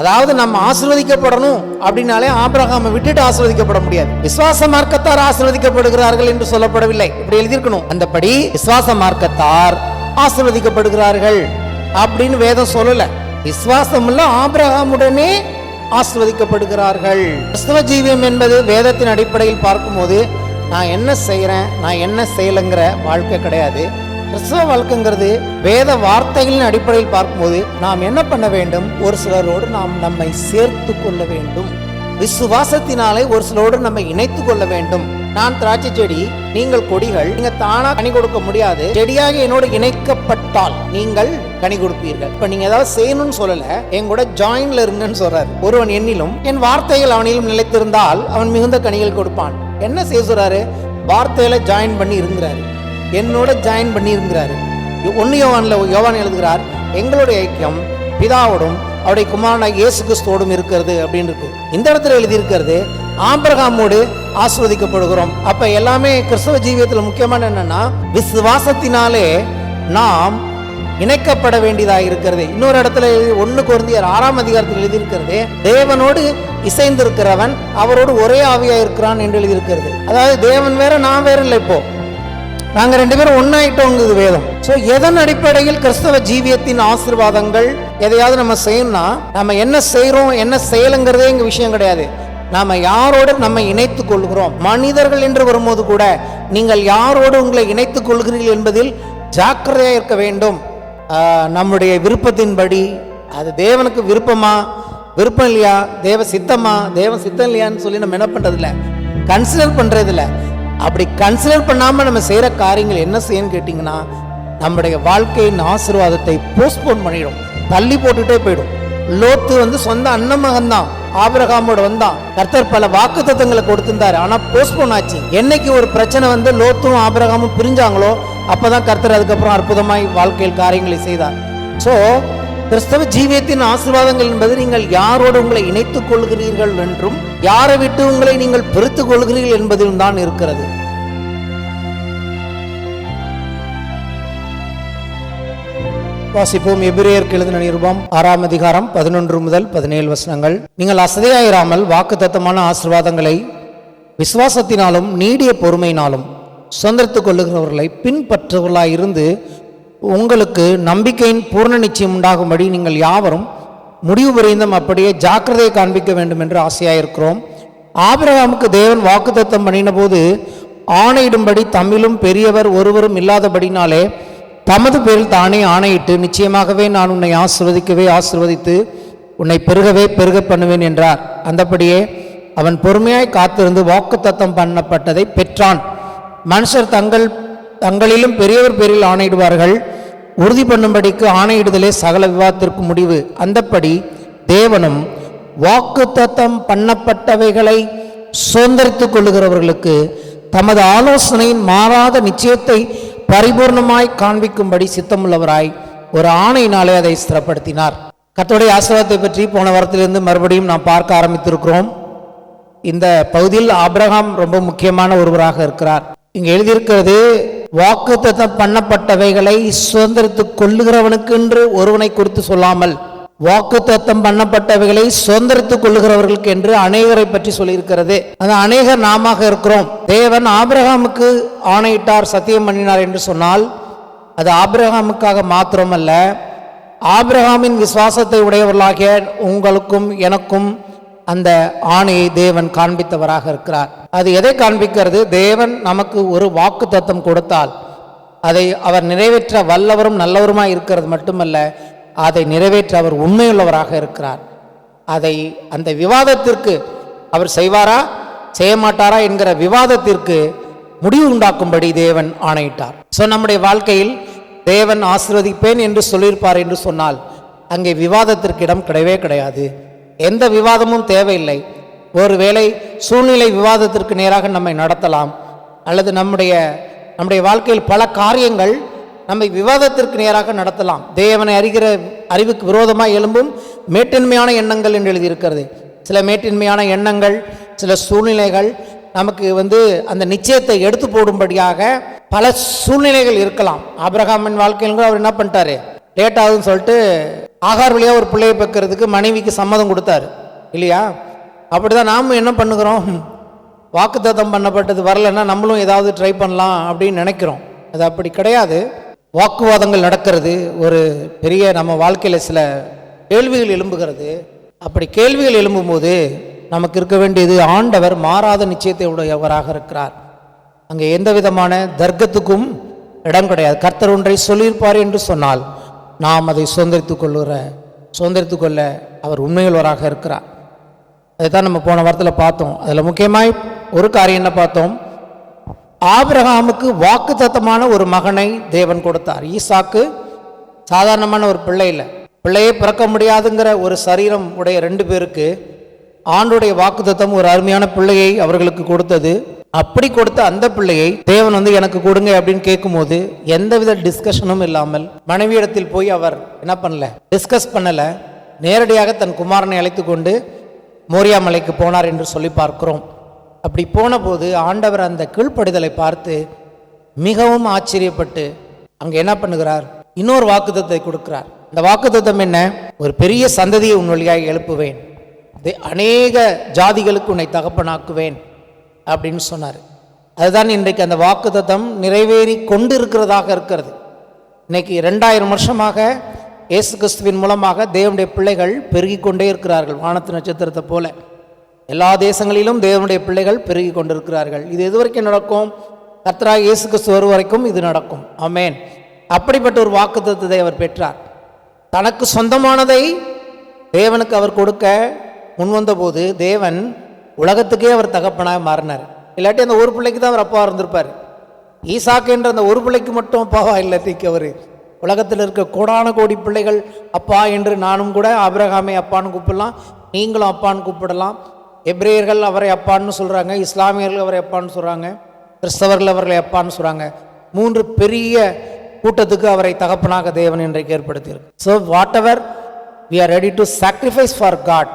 அதாவது நம்ம ஆசீர்வதிக்கப்படணும் அப்படின்னாலே ஆபிரகாமை விட்டுட்டு ஆசீர்வதிக்கப்பட முடியாது. விசுவாச மார்க்கத்தார் ஆசீர்வதிக்கப்படுகிறார்கள் என்று சொல்லப்படவில்லை, இப்படி எழுதியிருக்கணும். அந்தபடி விசுவாச மார்க்கத்தார் ஆசீர்வதிக்கப்படுகிறார்கள் அப்படின்னு வேதம் சொல்லல. விசுவாசம் உள்ள ஆபிரகாமுடனே ஆசீர்வதிக்கப்படுகிறார்கள். கிறிஸ்தவ ஜீவியம் என்பது வேதத்தின் அடிப்படையில் பார்க்கும்போது நான் என்ன செய்யறேன் நான் என்ன செய்யலைங்கிற வாழ்க்கை கிடையாது. கிறிஸ்தவ வாழ்க்கைங்கிறது வேத வார்த்தைகளின் அடிப்படையில் பார்க்கும்போது நாம் என்ன பண்ண வேண்டும், ஒரு சிலரோடு நாம் நம்மை சேர்த்து கொள்ள வேண்டும். விசுவாசத்தினாலே ஒரு சிலரோடு நம்மை இணைத்து கொள்ள வேண்டும். நான் திராட்சை செடி, நீங்கள் கொடிகள், நீங்க தானா கனி கொடுக்க முடியாது. செடியாக என்னோடு இணைக்கப்பட்டால் நீங்கள் கனி கொடுப்பீர்கள். இப்ப நீங்க ஏதாவது செய்யணும்னு சொல்லல, என் கூட ஜாயின்ல இருங்கன்னு சொல்றாரு. ஒருவன் என்னிலும் என் வார்த்தைகள் அவனிலும் நிலைத்திருந்தால் அவன் மிகுந்த கனிகள் கொடுப்பான். என்ன செய்ய சொல்றாரு? வார்த்தையில ஜாயின் பண்ணி இருக்கிறாரு, என்னோட ஜாயின் பண்ணி இருக்கிறாரு. 1 யோவான் எழுதுகிறார், எங்களுடைய ஐக்கியம் பிதாவோடும் அவருடைய குமாரனாகிய இயேசு கிறிஸ்துவோடும் இருக்கிறது அப்படின்னு இருக்கு. இந்த இடத்துல எழுதி இருக்கிறது ஆபிரகாமோடு ஆசீர்வதிக்கப்படுகிறோம். அப்ப எல்லாமே கிறிஸ்தவ ஜீவியத்தில் முக்கியமான என்னன்னா விசுவாசத்தினாலே நாம் இணைக்கப்பட வேண்டியதாக இருக்கிறது. இன்னொரு இடத்துல 1 கொரிந்தியர் 6ஆம் அதிகாரத்தில் எழுதியிருக்கிறது, தேவனோடு இசைந்திருக்கிறவன் அவரோடு ஒரே ஆவியா இருக்கிறான் என்று எழுதியிருக்கிறது. அதாவது தேவன் வேற நான் வேற இல்லை, இப்போ நாங்க 2 பேரும் ஒன்னாயிட்டோங்குது வேதம். சோ எதன் அடிப்படையில் கிறிஸ்தவ ஜீவியத்தின் ஆசீர்வாதங்கள் எதையாவது நம்ம செய்யணும்னா நம்ம என்ன செய்யறோம் என்ன செய்யலைங்கிறதே எங்க விஷயம் கிடையாது. நாம யாரோடு நம்ம இணைத்துக் கொள்கிறோம். மனிதர்கள் என்று வரும்போது கூட நீங்கள் யாரோடு உங்களை இணைத்துக் கொள்கிறீர்கள் என்பதில் ஜாக்கிரதையா இருக்க வேண்டும். நம்முடைய விருப்பத்தின்படி அது தேவனுக்கு விருப்பமா விருப்பம் இல்லையா, தேவ சித்தமா தேவன் சித்தம் இல்லையான்னு சொல்லி நம்ம என்ன பண்றது இல்லை, கன்சிடர் பண்றது இல்லை. அப்படி கன்சிடர் பண்ணாம நம்ம செய்யற காரியங்கள் என்ன செய்யணும்னு கேட்டீங்கன்னா நம்முடைய வாழ்க்கையின் ஆசீர்வாதத்தை போஸ்ட்போன் பண்ணிடும், தள்ளி போட்டுட்டே போயிடும். லோத்து சொந்த அண்ணன் மகன் தான், ஆபிரகாமோட வந்தான். கர்த்தர் பல வாக்குத்தத்தங்களை கொடுத்திருந்தாரு, ஆனா போஸ்ட்போன் ஆச்சு. என்னைக்கு ஒரு பிரச்சனை லோத்தும் ஆபிரகாமும் பிரிஞ்சாங்களோ அப்பதான் கர்த்தர் அதுக்கப்புறம் அற்புதமாய் வாழ்க்கையில் காரியங்களை செய்தார். சோ கிறிஸ்தவ ஜீவியத்தின் ஆசீர்வாதங்கள் என்பது நீங்கள் யாரோடு உங்களை இணைத்துக் கொள்கிறீர்கள் என்றும் யாரை விட்டு உங்களை நீங்கள் பிரித்துக் கொள்கிறீர்கள் என்பதிலும் தான் இருக்கிறது. வாசிப்போம். எபிரேயருக்கு எழுதின நிருபம் 6ஆம் அதிகாரம் 11 முதல் 17 வசனங்கள். நீங்கள் அசதியாயிராமல் வாக்குத்தத்தமான ஆசீர்வாதங்களை விசுவாசத்தினாலும் நீடிய பொறுமையினாலும் சுதந்திரத்துக் கொள்ளுகிறவர்களை பின்பற்றுவர்களாய் இருந்து உங்களுக்கு நம்பிக்கையின் பூர்ண நிச்சயம் உண்டாகும்படி நீங்கள் யாவரும் முடிவு பரியந்தம் அப்படியே ஜாக்கிரதையை காண்பிக்க வேண்டும் என்று ஆசையாயிருக்கிறோம். ஆபிரகாமுக்கு தேவன் வாக்குத்தத்தம் பண்ணின போது ஆணையிடும்படி தம்மிலும் பெரியவர் ஒருவரும் இல்லாதபடினாலே தமது பேரில் தானே ஆணையிட்டு நிச்சயமாகவே நான் உன்னை ஆசீர்வதித்து உன்னை பெருகவே பெருக பண்ணுவேன் என்றார். அந்தபடியே அவன் பொறுமையாய் காத்திருந்து வாக்குத்தத்தம் பண்ணப்பட்டதை பெற்றான். மனுஷர் தங்களிலும் பெரியவர் பேரில் ஆணையிடுவார்கள், உறுதி பண்ணும்படிக்கு ஆணையிடுதலே சகல விவாதத்திற்கு முடிவு. அந்தப்படி தேவனும் வாக்குத்தத்தம் பண்ணப்பட்டவைகளை சுதந்திரித்துக் கொள்ளுகிறவர்களுக்கு தமது ஆலோசனையின் மாறாத நிச்சயத்தை பரிபூர்ணமாய் காண்பிக்கும்படி சித்தமுள்ளவராய் ஒரு ஆணையினாலே அதை ஸ்திரப்படுத்தினார். கர்த்தருடைய ஆசீர்வாதத்தை பற்றி போன வாரத்திலிருந்து மறுபடியும் நாம் பார்க்க ஆரம்பித்திருக்கிறோம். இந்த பகுதியில் ஆபிரகாம் ரொம்ப முக்கியமான ஒருவராக இருக்கிறார். இங்க எழுதியிருக்கிறது வாக்குத்தத்தம் பண்ணப்பட்டவைகளை சுதந்திரித்துக் கொள்ளுகிறவனுக்கு என்று ஒருவனை குறித்து சொல்லாமல் வாக்குத்தத்தம் பண்ணப்பட்டவைகளை சுதந்திரித்துக் கொள்ளுகிறவர்களுக்கு என்று அநேகரை பற்றி சொல்லியிருக்கிறது. அந்த அநேகர் நாம இருக்கிறோம். தேவன் ஆபிரகாமுக்கு ஆணையிட்டார், சத்தியம் பண்ணினார் என்று சொன்னால் அது ஆபிரகாமுக்காக மாத்திரமல்ல, ஆபிரகாமின் விசுவாசத்தை உடையவர்களாகிய உங்களுக்கும் எனக்கும் அந்த ஆணையை தேவன் காண்பித்தவராக இருக்கிறார். அது எதை காண்பிக்கிறது? தேவன் நமக்கு ஒரு வாக்குத்தத்தம் கொடுத்தால் அதை அவர் நிறைவேற்ற வல்லவரும் நல்லவருமாய் இருக்கிறது மட்டுமல்ல, அதை நிறைவேற்ற அவர் உண்மையுள்ளவராக இருக்கிறார். அதை அந்த விவாதத்திற்கு அவர் செய்வாரா செய்ய மாட்டாரா என்கிற விவாதத்திற்கு முடிவு உண்டாக்கும்படி தேவன் ஆணையிட்டார். ஸோ நம்முடைய வாழ்க்கையில் தேவன் ஆசீர்வதிப்பேன் என்று சொல்லியிருப்பார் என்று சொன்னால் அங்கே விவாதத்திற்கு இடம் கிடையவே கிடையாது. எந்த விவாதமும் தேவையில்லை. ஒருவேளை சூழ்நிலை விவாதத்திற்கு நேராக நம்மை நடத்தலாம், அல்லது நம்முடைய வாழ்க்கையில் பல காரியங்கள் நம்மை விவாதத்திற்கு நேராக நடத்தலாம். தேவனை அறிகிற அறிவுக்கு விரோதமாக எழும்பும் மேட்டின்மையான எண்ணங்கள் என்று எழுதியிருக்கிறது. சில மேட்டின்மையான எண்ணங்கள், சில சூழ்நிலைகள் நமக்கு அந்த நிச்சயத்தை எடுத்து போடும்படியாக பல சூழ்நிலைகள் இருக்கலாம். ஆபிரகாமின் வாழ்க்கையில் அவர் என்ன பண்ணிட்டாரு, லேட் ஆகுதுன்னு சொல்லிட்டு ஆகார் வழியாக ஒரு பிள்ளையை பெக்கிறதுக்கு மனைவிக்கு சம்மதம் கொடுத்தாரு இல்லையா? அப்படிதான் நாம் என்ன பண்ணுகிறோம், வாக்குத்தத்தம் பண்ணப்பட்டது வரலைன்னா நம்மளும் ஏதாவது ட்ரை பண்ணலாம் அப்படின்னு நினைக்கிறோம். அது அப்படி கிடையாது. வாக்குவாதங்கள் நடக்கிறது, ஒரு பெரிய நம்ம வாழ்க்கையில் சில கேள்விகள் எழும்புகிறது. அப்படி கேள்விகள் எழும்பும்போது நமக்கு இருக்க வேண்டியது, ஆண்டவர் மாறாத நிச்சயத்தை உடையவராக இருக்கிறார். அங்கே எந்த விதமான தர்க்கத்துக்கும் இடம் கிடையாது. கர்த்தர் ஒன்றை சொல்லியிருப்பார் என்று சொன்னால் நாம் அதை சுதந்திரித்து கொள்ள அவர் உண்மையுள்ளவராக இருக்கிறார். அதைத்தான் நம்ம போன வாரத்தில் பார்த்தோம். அதில் முக்கியமாய் ஒரு காரியம் என்ன பார்த்தோம், ஆபிரகாமுக்கு வாக்குத்தத்தமான ஒரு மகனை தேவன் கொடுத்தார். ஈசாக்கு சாதாரணமான ஒரு பிள்ளை இல்லை, பிள்ளையே பிறக்க முடியாதுங்கிற ஒரு சரீரம் உடைய 2 பேருக்கு ஆண்டுடைய வாக்குத்தத்தம் ஒரு அருமையான பிள்ளையை அவர்களுக்கு கொடுத்தது. அப்படி கொடுத்த அந்த பிள்ளையை தேவன் எனக்கு கொடுங்க அப்படின்னு கேட்கும்போது எந்தவித டிஸ்கஷனும் இல்லாமல் மனைவியிடத்தில் போய் அவர் என்ன பண்ணல, டிஸ்கஸ் பண்ணல, நேரடியாக தன் குமாரனை அழைத்து கொண்டு மோரியா மலைக்கு போனார் என்று சொல்லி பார்க்கிறோம். அப்படி போன போது ஆண்டவர் அந்த கீழ்ப்படிதலை பார்த்து மிகவும் ஆச்சரியப்பட்டு அங்கே என்ன பண்ணுகிறார், இன்னொரு வாக்குத்தத்தை கொடுக்கிறார். இந்த வாக்குத்தத்தம் என்ன, ஒரு பெரிய சந்ததியை உன் வழியாக எழுப்புவேன், அநேக ஜாதிகளுக்கு உன்னை தகப்பனாக்குவேன் அப்படின்னு சொன்னார். அதுதான் இன்றைக்கு அந்த வாக்குத்தத்தம் நிறைவேறி கொண்டு இருக்கிறதாக இருக்கிறது. இன்னைக்கு 2000 வருஷமாக இயேசு கிறிஸ்துவின் மூலமாக தேவனுடைய பிள்ளைகள் பெருகி கொண்டே இருக்கிறார்கள். வானத்து நட்சத்திரத்தை போல எல்லா தேசங்களிலும் தேவனுடைய பிள்ளைகள் பெருகி கொண்டிருக்கிறார்கள். இது எது வரைக்கும் நடக்கும், கர்த்தராகிய இயேசு கிறிஸ்து வரும் வரைக்கும் இது நடக்கும். ஆமென். அப்படிப்பட்ட ஒரு வாக்குத்தத்தத்தை அவர் பெற்றார். தனக்கு சொந்தமானதை தேவனுக்கு அவர் கொடுக்க முன்வந்த போது தேவன் உலகத்துக்கே அவர் தகப்பனாக மாறினார். இல்லாட்டி அந்த ஒரு பிள்ளைக்கு தான் அவர் அப்பா இருந்திருப்பார். ஈசாக்கு என்ற அந்த ஒரு பிள்ளைக்கு மட்டும் அப்பாவா இல்லாட்டிக்கு அவர் உலகத்தில் இருக்க கோடான கோடி பிள்ளைகள் அப்பா என்று நானும் கூட ஆபிரகாமை அப்பான்னு கூப்பிடலாம், நீங்களும் அப்பான்னு கூப்பிடலாம். எப்ரேயர்கள் அவரை அப்பான்னு சொல்கிறாங்க, இஸ்லாமியர்கள் அவரை அப்பான்னு சொல்கிறாங்க, கிறிஸ்தவர்கள் அவர்களை அப்பான்னு சொல்கிறாங்க. 3 பெரிய கூட்டத்துக்கு அவரை தகப்பனாக தேவன் இன்றைக்கு ஏற்படுத்தியிருக்கு. So whatever we are ready to sacrifice for God.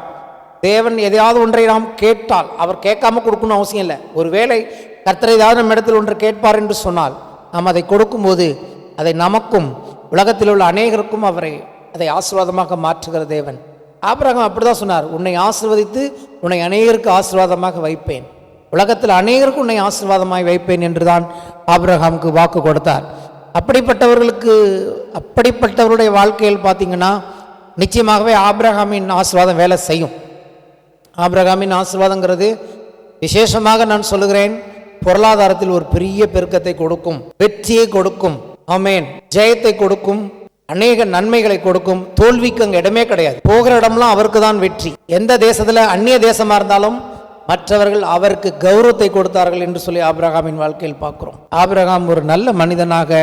தேவன் எதையாவது ஒன்றை நாம் கேட்டால் அவர் கேட்காம கொடுக்கணும் அவசியம் இல்லை. ஒருவேளை கர்த்தர் ஏதாவது நம்ம இடத்தில் ஒன்று கேட்பார் என்று சொன்னால் நாம் அதை கொடுக்கும்போது அதை நமக்கும் உலகத்தில் உள்ள அநேகருக்கும் அதை ஆசீர்வாதமாக மாற்றுகிற தேவன். ஆபிரகாம் அப்படிதான் சொன்னார், உன்னை ஆசீர்வதித்து உன்னை அநேகருக்கு ஆசீர்வாதமாக வைப்பேன், உலகத்தில் அநேகருக்கு உன்னை ஆசீர்வாதமாய் வைப்பேன் என்றுதான் ஆபிரகாமுக்கு வாக்கு கொடுத்தார். அப்படிப்பட்டவருடைய வாழ்க்கையில் பார்த்தீங்கன்னா நிச்சயமாகவே ஆபிரகாமின் ஆசீர்வாதம் வேலை செய்யும். ஆபிரகாமின் ஆசீர்வாதங்கிறது விசேஷமாக நான் சொல்லுகிறேன், பொருளாதாரத்தில் ஒரு பெரிய பெருக்கத்தை கொடுக்கும், வெற்றியை கொடுக்கும், ஆமென், ஜெயத்தை கொடுக்கும், அநேக நன்மைகளை கொடுக்கும். தோல்விக்கு அங்கே இடமே கிடையாது. போகிற இடம்லாம் அவருக்கு தான் வெற்றி. எந்த தேசத்தில் அந்நிய தேசமா இருந்தாலும் மற்றவர்கள் அவருக்கு கௌரவத்தை கொடுத்தார்கள் என்று சொல்லி ஆபிரகாமின் வாழ்க்கையில் பார்க்கிறோம். ஆபிரகாம் ஒரு நல்ல மனிதனாக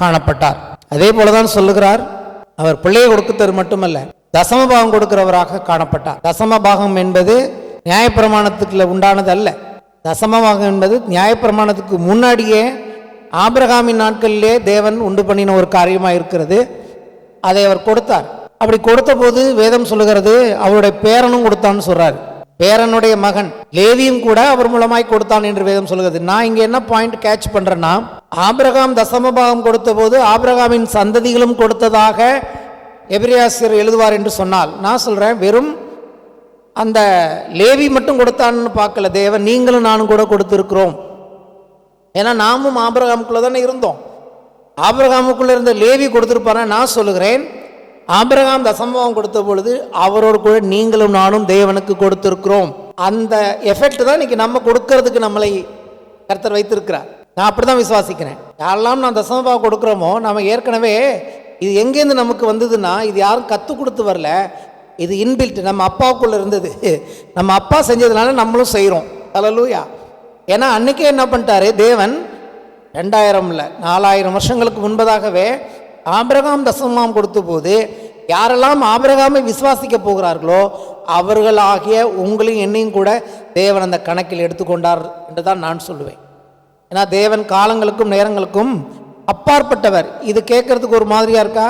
காணப்பட்டார். அதே போலதான் சொல்லுகிறார், அவர் பிள்ளையை கொடுத்தது மட்டுமல்ல, தசமபாகம் கொடுக்கிறவராக காணப்பட்டார். தசமபாகம் என்பது நியாயப்பிரமாணத்துக்குள்ள உண்டானது அல்ல. தசமபாகம் என்பது நியாயப்பிரமாணத்துக்கு முன்னாடியே ஆபிரகாமின் நாட்களிலே தேவன் உண்டு பண்ணின ஒரு காரியமாக இருக்கிறது. அதை அவர் கொடுத்தார். அப்படி கொடுத்த போது வேதம் சொல்லுகிறது அவருடைய பேரனும் கொடுத்தான்னு சொல்றாரு. பேரனுடைய மகன் லேவியும் கூட அவர் மூலமாய் கொடுத்தான் என்று வேதம் சொல்லுகிறது. நான் இங்க என்ன பாயிண்ட் கேட்ச் பண்றேன்னா, ஆபிரகாம் தசமபாகம் கொடுத்த போது ஆபிரகாமின் சந்ததிகளும் கொடுத்ததாக எபிரேயர் எழுதுவார் என்று சொன்னால், நான் சொல்றேன் வெறும் அந்த லேவி மட்டும் கொடுத்தான்னு பார்க்கல தேவன், நீங்களும் நானும் கூட கொடுத்திருக்கிறோம். ஏன்னா நாமும் ஆபிரகாமுக்குள்ள தானே இருந்தோம். ஆபிரகாமுக்குள்ள இருந்த லேவி கொடுத்திருப்பாரு. நான் சொல்லுகிறேன், ஆபிரகாம் தசமபாகம் கொடுத்த பொழுது அவரோடு கூட நீங்களும் நானும் தேவனுக்கு கொடுத்திருக்கிறோம். அந்த எஃபெக்ட் தான் இன்னைக்கு நம்ம கொடுக்கறதுக்கு நம்மளை கர்த்தர் வைத்திருக்கிறார். நான் அப்படிதான் விசுவாசிக்கிறேன். யாரெல்லாம் நான் தசமபாகம் கொடுக்குறோமோ நம்ம ஏற்கனவே இது எங்கேருந்து நமக்கு வந்ததுன்னா, இது யாரும் கற்றுக் கொடுத்து வரல, இது இன்பில்ட், நம்ம அப்பாவுக்குள்ள இருந்தது. நம்ம அப்பா செஞ்சதுனால நம்மளும் செய்கிறோம். ஹல்லேலூயா. ஏன்னா அன்னைக்கே என்ன பண்ணிட்டாரு தேவன், 2000 இல்லை 4000 வருஷங்களுக்கு முன்பதாகவே ஆபிரகாம் தசமபாகம் கொடுத்த போது யாரெல்லாம் ஆபிரகாமை விசுவாசிக்க போகிறார்களோ அவர்களாகிய உங்களையும் என்னையும் கூட தேவன் அந்த கணக்கில் எடுத்துக்கொண்டார் என்று தான் நான் சொல்லுவேன். ஏன்னா தேவன் காலங்களுக்கும் நேரங்களுக்கும் அப்பாற்பட்டவர். இது கேட்கறதுக்கு ஒரு மாதிரியா இருக்கா?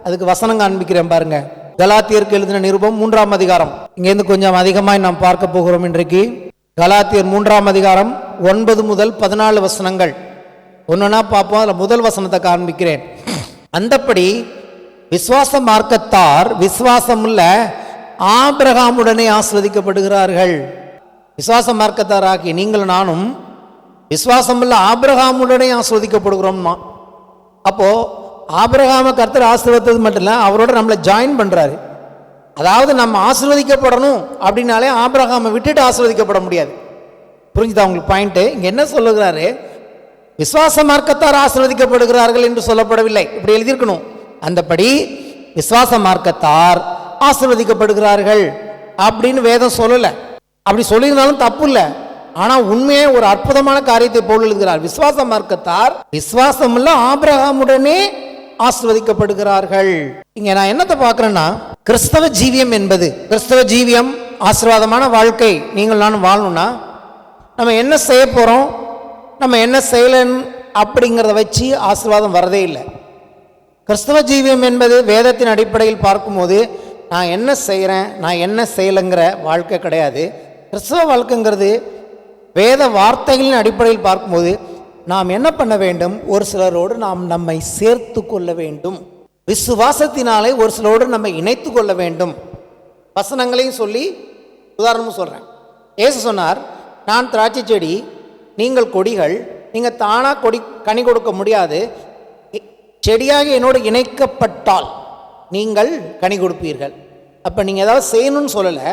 அதுக்கு வசனம் காண்பிக்கிறேன் பாருங்க. கலாத்தியருக்கு எழுதின நிருபம் 3ஆம் அதிகாரம், இங்கேருந்து கொஞ்சம் அதிகமாய் நாம் பார்க்க போகிறோம் இன்றைக்கு. கலாத்தியர் 3ஆம் அதிகாரம் 9 முதல் 14 வசனங்கள் ஒன்றுனா பார்ப்போம். அதில் முதல் வசனத்தை காண்பிக்கிறேன். அந்தப்படி விசுவாச மார்க்கத்தார் விசுவாசமுள்ள ஆபிரகாமுடனே ஆசீர்வதிக்கப்படுகிறார்கள். விசுவாச மார்க்கத்தாராகி நீங்களும் நானும் விசுவாசமுள்ள ஆபிரகாமுடனே ஆசீர்வதிக்கப்படுகிறோம்னா, அப்போ ஆபிரகாமை கர்த்தர் ஆசீர்வதித்தது மட்டும் இல்லை, அவரோட நம்மளை ஜாயின் பண்றாரு. அதாவது நம்ம ஆசீர்வதிக்கப்படணும் அப்படின்னாலே ஆபிரகாமை விட்டுட்டு ஆசீர்வதிக்கப்பட முடியாது. புரிஞ்சுதா உங்களுக்கு பாயிண்ட்? இங்க என்ன சொல்லுகிறாரு? விசுவாச மார்க்கத்தார் ஆசீர்வதிக்கப்படுகிறார்கள் என்று சொல்லப்படவில்லை, இப்படி எழுதியிருக்கணும். அந்தபடி விசுவாச மார்க்கத்தார் ஆசீர்வதிக்கப்படுகிறார்கள் அப்படின்னு வேதம் சொல்லல. அப்படி சொல்லியிருந்தாலும் தப்பு இல்லை. ஆனா உண்மையே ஒரு அற்புதமான காரியத்தை போல் எழுதுகிறார். விசுவாச மார்க்கத்தார் விசுவாசமுள்ள ஆபிரகாமுடனே ஆசீர்வதிக்கப்படுகிறார்கள். இங்க நான் என்னத்தை பார்க்கிறேன்னா, கிறிஸ்தவ ஜீவியம் என்பது, கிறிஸ்தவ ஜீவியம் ஆசீர்வாதமான வாழ்க்கை நீங்கள் நானும் வாழணும்னா நம்ம என்ன செய்ய போறோம், நம்ம என்ன செய்யலன்னு அப்படிங்கிறத வச்சு ஆசீர்வாதம் வரதே இல்லை. கிறிஸ்தவ ஜீவியம் என்பது வேதத்தின் அடிப்படையில் பார்க்கும்போது நான் என்ன செய்கிறேன் நான் என்ன செய்யலைங்கிற வாழ்க்கை கிடையாது. கிறிஸ்தவ வாழ்க்கைங்கிறது வேத வார்த்தைகளின் அடிப்படையில் பார்க்கும்போது நாம் என்ன பண்ண வேண்டும், ஒரு சிலரோடு நாம் நம்மை சேர்த்து கொள்ள வேண்டும். விசுவாசத்தினாலே ஒரு சிலரோடு நம்ம இணைத்து கொள்ள வேண்டும். வசனங்களையும் சொல்லி உதாரணமும் சொல்கிறேன். இயேசு சொன்னார், நான் திராட்சை செடி, நீங்கள் கொடிகள், நீங்கள் தானாக கனி கொடுக்க முடியாது, செடியாக என்னோடு இணைக்கப்பட்டால் நீங்கள் கனி கொடுப்பீர்கள். அப்போ நீங்கள் ஏதாவது செய்யணும்னு சொல்லலை,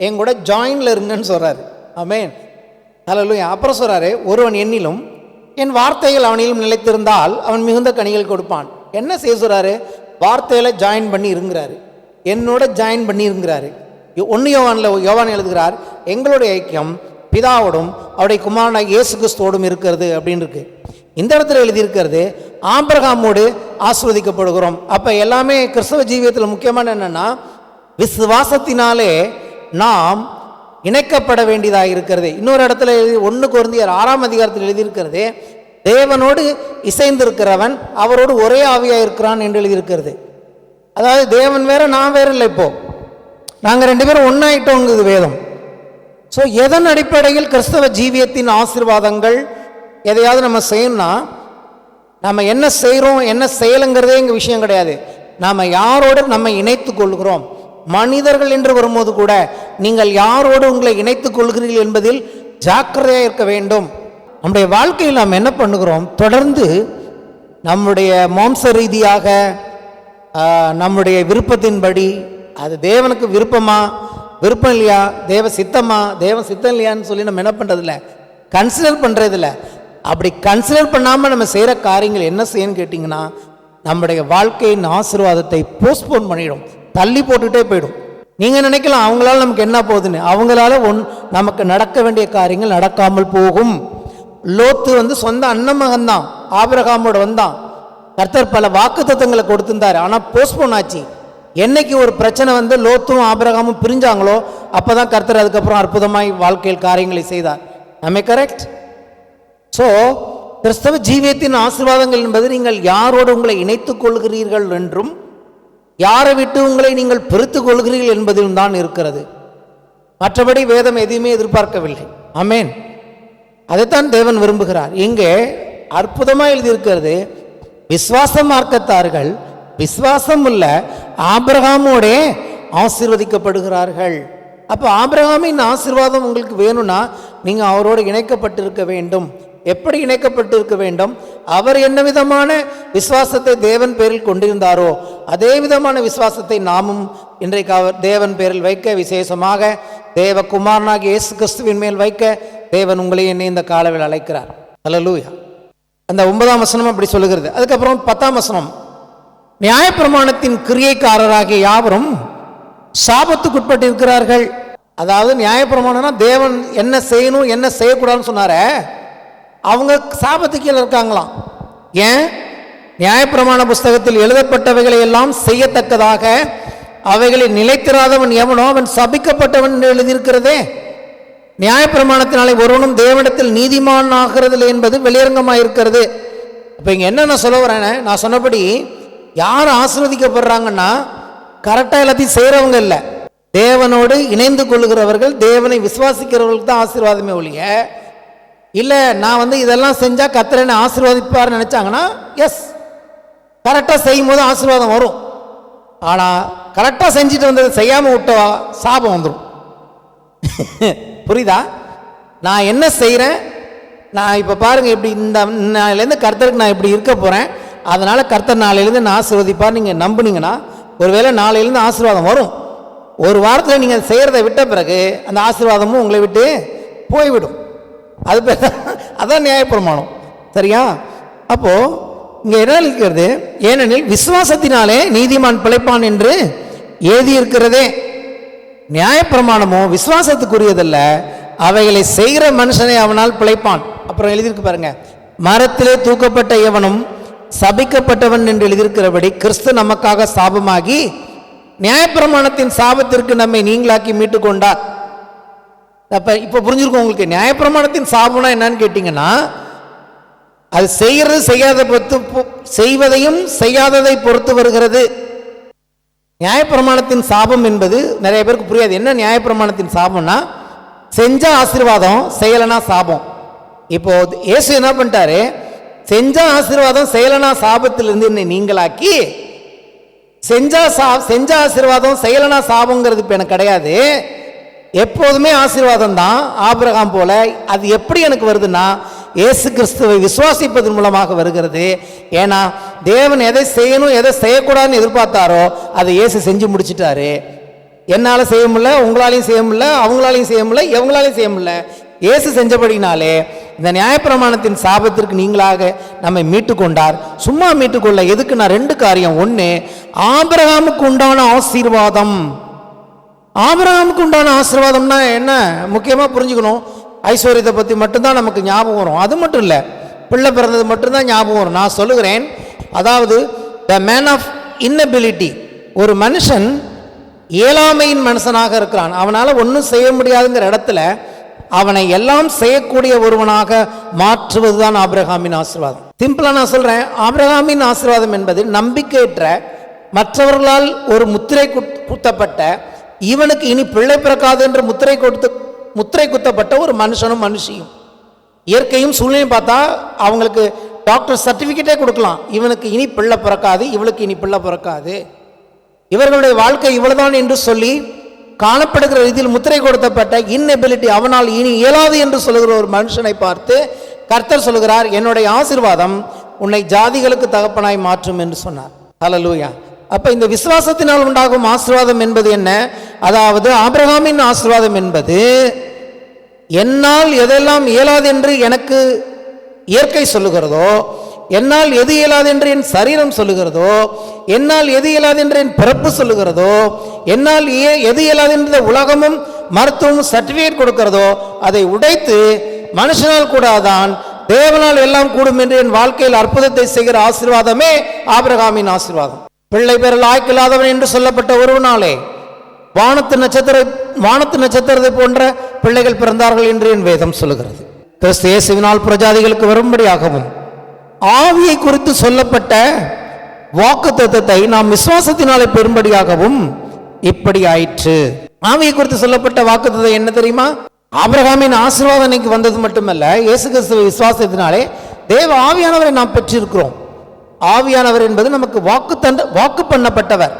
என் கூட ஜாயின்ல இருங்கன்னு சொல்கிறாரு. ஆமென், ஹல்லேலூயா. அப்புறம் சொல்கிறாரு, ஒருவன் என்னிலும் என் வார்த்தைகள் அவனிலும் நிலைத்திருந்தால் அவன் மிகுந்த கனிகள் கொடுப்பான். என்ன செய்ய சொல்கிறாரு? வார்த்தையில் ஜாயின் பண்ணி இருங்கிறாரு, என்னோட ஜாயின் பண்ணி இருங்கிறாரு. 1 யோவான் எழுதுகிறார், எங்களுடைய ஐக்கியம் பிதாவோடும் அவருடைய குமாரனாகிய இயேசு கிறிஸ்துவோடும் இருக்கிறது அப்படின்னு இருக்கு. இந்த இடத்துல எழுதியிருக்கிறது ஆபிரகாமோடு ஆசீர்வதிக்கப்படுகிறோம். அப்போ எல்லாமே கிறிஸ்தவ ஜீவியத்தில் முக்கியமான என்னன்னா, விசுவாசத்தினாலே நாம் இணைக்கப்பட வேண்டியதாக இருக்கிறது. இன்னொரு இடத்துல 1 கொரிந்தியர் 6ஆம் அதிகாரத்தில் எழுதியிருக்கிறது, தேவனோடு இசைந்திருக்கிறவன் அவரோடு ஒரே ஆவியாக இருக்கிறான் என்று எழுதியிருக்கிறது. அதாவது தேவன் வேற நான் வேற இல்லை, இப்போ நாங்கள் 2 பேரும் ஒன்றாயிட்டோங்குது வேதம். ஸோ எதன் அடிப்படையில் கிறிஸ்தவ ஜீவியத்தின் ஆசீர்வாதங்கள் எதையாவது நம்ம செய்யணும்னா, நம்ம என்ன செய்கிறோம் என்ன செய்யலைங்கிறதே இங்கே விஷயம் கிடையாது. நாம் யாரோடு நம்ம இணைத்து கொள்கிறோம். மனிதர்கள் என்று வரும்போது கூட நீங்கள் யாரோடு உங்களை இணைத்துக் கொள்கிறீர்கள் என்பதில் ஜாக்கிரதையாக இருக்க வேண்டும். நம்முடைய வாழ்க்கையில் நாம் என்ன பண்ணுகிறோம், தொடர்ந்து நம்முடைய மாம்ச ரீதியாக நம்முடைய விருப்பத்தின்படி, அது தேவனுக்கு விருப்பமா விருப்பம் இல்லையா, தேவ சித்தமா தேவ சித்தம் இல்லையான்னு சொல்லி நம்ம என்ன பண்ணுறதில்ல, கன்சிடர் பண்ணுறதில்ல. அப்படி கன்சிடர் பண்ணாமல் நம்ம செய்கிற காரியங்கள் என்ன செய்யணும்னு கேட்டிங்கன்னா, நம்முடைய வாழ்க்கையின் ஆசீர்வாதத்தை போஸ்ட்போன் பண்ணிடும், தள்ளி போட்டுகிட்டே போயிடும். நீங்கள் நினைக்கலாம் அவங்களால நமக்கு என்ன போகுதுன்னு, அவங்களால நமக்கு நடக்க வேண்டிய காரியங்கள் நடக்காமல் போகும். லோத்து சொந்த அண்ணன் தான், ஆபிரகாமோட வந்தான். கர்த்தர் பல வாக்குத்தத்தங்களை கொடுத்திருந்தார், ஆனால் போஸ்ட்போன் ஆச்சு. என்னைக்கு ஒரு பிரச்சனை லோத்தும் ஆபிரகாமும் பிரிஞ்சாங்களோ அப்போதான் கர்த்தர் அதுக்கப்புறம் அற்புதமாய் வாழ்க்கையில் காரியங்களை செய்தார். ஆமே கரெக்ட்? ஸோ கிறிஸ்தவ ஜீவியத்தின் ஆசீர்வாதங்கள் என்பது நீங்கள் யாரோடு உங்களை இணைத்துக் கொள்கிறீர்கள் என்றும் யாரை விட்டு உங்களை நீங்கள் பிரித்து கொள்கிறீர்கள் என்பதிலும் தான் இருக்கிறது. மற்றபடி வேதம் எதையுமே எதிர்பார்க்கவில்லை. ஆமேன். அதைத்தான் தேவன் விரும்புகிறார். இங்கே அற்புதமாக எழுதியிருக்கிறது, விசுவாச மார்க்கத்தார்கள் விசுவாசம் உள்ள ஆபிரகாமோடே ஆசீர்வதிக்கப்படுகிறார்கள். அப்போ ஆபிரகாமின் ஆசீர்வாதம் உங்களுக்கு வேணும்னா நீங்கள் அவரோடு இணைக்கப்பட்டிருக்க வேண்டும். எப்படி இணைக்கப்பட்டிருக்க வேண்டும்? அவர் என்ன விதமான விசுவாசத்தை தேவன் பேரில் கொண்டிருந்தாரோ அதே விதமான விசுவாசத்தை நாமும் இன்றைக்கு அவர் தேவன் பேரில் வைக்க, விசேஷமாக தேவகுமாரனாகிய இயேசு கிறிஸ்துவின் மேல் வைக்க தேவன் உங்களை என்னை இந்த காலவில் அழைக்கிறார். அல்லேலூயா. அந்த 9ஆம் வசனம் அப்படி சொல்லுகிறது. அதுக்கப்புறம் 10ஆம் வசனம், நியாயப்பிரமாணத்தின் கிரியைக்காரராகிய யாவரும் சாபத்துக்குட்பட்டிருக்கிறார்கள். அதாவது நியாயப்பிரமாணம்னா தேவன் என்ன செய்யணும் என்ன செய்யக்கூடாதுன்னு சொன்னார, அவங்க சாபத்துக்கு கீழே இருக்காங்களாம். ஏன்? நியாயப்பிரமாண புஸ்தகத்தில் எழுதப்பட்டவைகளை எல்லாம் செய்யத்தக்கதாக அவைகளில் நிலைத்திராதவன் எவனோ அவன் சபிக்கப்பட்டவன் என்று எழுதியிருக்கிறதே. நியாயப்பிரமாணத்தினாலே ஒருவனும் தேவனிடத்தில் நீதிமான் ஆகிறது என்பது வெளியரங்கமாயிருக்கிறது. இப்போ இங்கே என்ன நான் சொல்ல வரேன், நான் சொன்னபடி யார் ஆசீர்வதிக்கப்படுறாங்கன்னா கரெக்டாக எல்லாத்தையும் செய்கிறவங்க இல்லை, தேவனோடு இணைந்து கொள்ளுகிறவர்கள், தேவனை விசுவாசிக்கிறவர்களுக்கு தான் ஆசீர்வாதமே ஒழிய, இல்லை நான் இதெல்லாம் செஞ்சால் கர்த்தர் என்னை ஆசீர்வதிப்பார் நினச்சாங்கன்னா எஸ், கரெக்டாக செய்யும் போது ஆசீர்வாதம் வரும். ஆனால் கரெக்டாக செஞ்சுட்டு வந்தது செய்யாமல் விட்டா சாபம் வந்துடும். புரியுதா? நான் என்ன செய்கிறேன், நான் இப்போ பாருங்கள், இப்படி இந்த நாளிலேருந்து கர்த்தருக்கு நான் இப்படி இருக்க போகிறேன், அதனால் கர்த்தர் நாளையிலேருந்து நான் ஆசீர்வதிப்பார் நீங்கள் நம்புனீங்கன்னா ஒருவேளை நாளையிலேருந்து ஆசீர்வாதம் வரும். ஒரு வாரத்தில் நீங்கள் செய்கிறத விட்ட பிறகு அந்த ஆசீர்வாதமும் உங்களை விட்டு போய்விடும். அது பேர் அதான் நியாயப்பிரமாணம். சரியா? அப்போது இங்கே என்ன இருக்கிறது, ஏனெனில் விசுவாசத்தினாலே நீதிமான் பிழைப்பான் என்று எழுதியிருக்கிறதே. நியாயப்பிரமாணமோ விசுவாசத்துக்குரியதல்ல, அவைகளை செய்கிற மனுஷனை அவனால் பிழைப்பான். அப்புறம் எழுதியிருக்கு பாருங்க, மரத்திலே தூக்கப்பட்ட எவனும் சபிக்கப்பட்டவன் என்று எழுதியிருக்கிறபடி கிறிஸ்து நமக்காக சாபமாகி நியாயப்பிரமாணத்தின் சாபத்திற்கு நம்மை நீங்களாக்கி மீட்டு கொண்டார். அப்ப இப்ப புரிஞ்சிருக்கும் உங்களுக்கு. நியாயப்பிரமாணத்தின் சாபம்னா என்னன்னு கேட்டீங்கன்னா, அது செய்கிறது செய்யாத பொறுத்து, செய்வதையும் செய்யாததை பொறுத்து வருகிறது. நியாயப்பிரமாணத்தின் சாபம் என்பது நிறைய பேருக்கு புரியாது. என்ன நியாயப்பிரமாணத்தின் சாபம்னா, செஞ்சா ஆசீர்வாதம், செய்யலனா சாபம். இப்போ இயேசு என்ன பண்ணிட்டாரு, செஞ்சா ஆசீர்வாதம் செய்யலனா சாபத்திலிருந்து என்னை நீங்களாக்கி, செஞ்சா ஆசீர்வாதம் செய்யலனா சாபங்கிறது இப்போ எனக்கு கிடையாது, எப்போதுமே ஆசீர்வாதம் தான். ஆபிரகாம் போல. அது எப்படி எனக்கு வருதுன்னா, இயேசு கிறிஸ்துவை விசுவாசிப்பதன் மூலமாக வருகிறது. ஏன்னா தேவன் எதை செய்யணும் எதை செய்யக்கூடாதுன்னு எதிர்பார்த்தாரோ அதை இயேசு செஞ்சு முடிச்சிட்டாரு. என்னால் செய்ய முடியல, உங்களாலையும் செய்ய முடியல, அவங்களாலையும் செய்ய முடியல, எவங்களாலையும் செய்ய முடியல. இயேசு செஞ்சபடினாலே இந்த நியாயப்பிரமாணத்தின் சாபத்திற்கு நீங்களாக நம்மை மீட்டு கொண்டார். சும்மா மீட்டுக்கொள்ள எதுக்கு? நான் ரெண்டு காரியம். ஒன்று, ஆபிரகாமுக்கு உண்டான ஆசீர்வாதம். ஆபிரகாமுக்கு உண்டான ஆசீர்வாதம்னா என்ன முக்கியமாக புரிஞ்சுக்கணும். ஐஸ்வர்யத்தை பற்றி மட்டும்தான் நமக்கு ஞாபகம் வரும். அது மட்டும் இல்லை, பிள்ளை பிறந்தது மட்டும்தான் ஞாபகம் வரும். நான் சொல்லுகிறேன், அதாவது த மேன் ஆஃப் இன்னபிலிட்டி, ஒரு மனுஷன் இயலாமையின் மனுஷனாக இருக்கிறான். அவனால் ஒன்றும் செய்ய முடியாதுங்கிற இடத்துல அவனை எல்லாம் செய்யக்கூடிய ஒருவனாக மாற்றுவது தான் ஆபிரகாமின் ஆசீர்வாதம். சிம்பிளா நான் சொல்றேன், ஆபிரகாமின் ஆசீர்வாதம் என்பது நம்பிக்கையற்ற, மற்றவர்களால் ஒரு முத்திரை குத்தப்பட்ட, இவனுக்கு இனி பிள்ளை பிறக்காது என்று முத்திரை குத்தப்பட்ட ஒரு மனுஷனும் மனுஷியும். இயற்கையும் சூழ்நிலையும் பார்த்தா அவங்களுக்கு டாக்டர் சர்டிஃபிகேட்டே கொடுக்கலாம், இவனுக்கு இனி பிள்ளை பிறக்காது, இவளுக்கு இனி பிள்ளை பிறக்காது, இவர்களுடைய வாழ்க்கை இவ்வளவுதான் என்று சொல்லி காணப்படுகிற ரீதியில் முத்திரை கொடுத்தப்பட்ட இன்னெபிலிட்டி, அவனால் இனி இயலாது என்று சொல்லுகிற ஒரு மனுஷனை பார்த்து கர்த்தர் சொல்லுகிறார், என்னுடைய ஆசீர்வாதம் உன்னை ஜாதிகளுக்கு தகப்பனாய் மாற்றும் என்று சொன்னார். ஹல்லேலூயா. அப்ப இந்த விசுவாசத்தினால் உண்டாகும் ஆசீர்வாதம் என்பது என்ன? அதாவது ஆபிரகாமின் ஆசீர்வாதம் என்பது, என்னால் எதெல்லாம் இயலாது என்று எனக்கு இயற்கை சொல்லுகிறதோ, என்னால் எது இயலாது என்று என் சரீரம் சொல்லுகிறதோ, என்னால் எது இயலாது என்று என் பிறப்பு சொல்லுகிறதோ, என்னால் எது இயலாது என்ற உலகமும் மருத்துவமும் சர்டிபிகேட் கொடுக்கிறதோ, அதை உடைத்து மனுஷனால் கூடாதான் தேவனால் எல்லாம் கூடும் என்று என் வாழ்க்கையில் அற்புதத்தை செய்கிற ஆசீர்வாதமே ஆபிரகாமின் ஆசீர்வாதம். பிள்ளை பெறல் ஆய்க்கில்லாதவன் என்று சொல்லப்பட்ட ஒருவனாலே வானத்து நட்சத்திரத்தை போன்ற பிள்ளைகள் பிறந்தார்கள் என்று என் வேதம் சொல்லுகிறது. கிறிஸ்து இயேசுவினால் புறஜாதிகளுக்கு வரும்படியாகவும் ஆவியை குறித்து சொல்லப்பட்ட வாக்குத்தத்தத்தை நாம் விசுவாசத்தினாலே பெறும்படியாகவும் இப்படி ஆயிற்று. ஆவியை குறித்து சொல்லப்பட்ட வாக்குத்தத்தம் என்ன தெரியுமா? ஆபிரகாமின் ஆசீர்வாதம் இன்னைக்கு வந்தது மட்டுமல்ல, இயேசு கிறிஸ்துவை விசுவாசத்தினாலே தேவ ஆவியானவரை நாம் பெற்றிருக்கிறோம். ஆவியானவர் என்பது நமக்கு வாக்கு பண்ணப்பட்டவர்.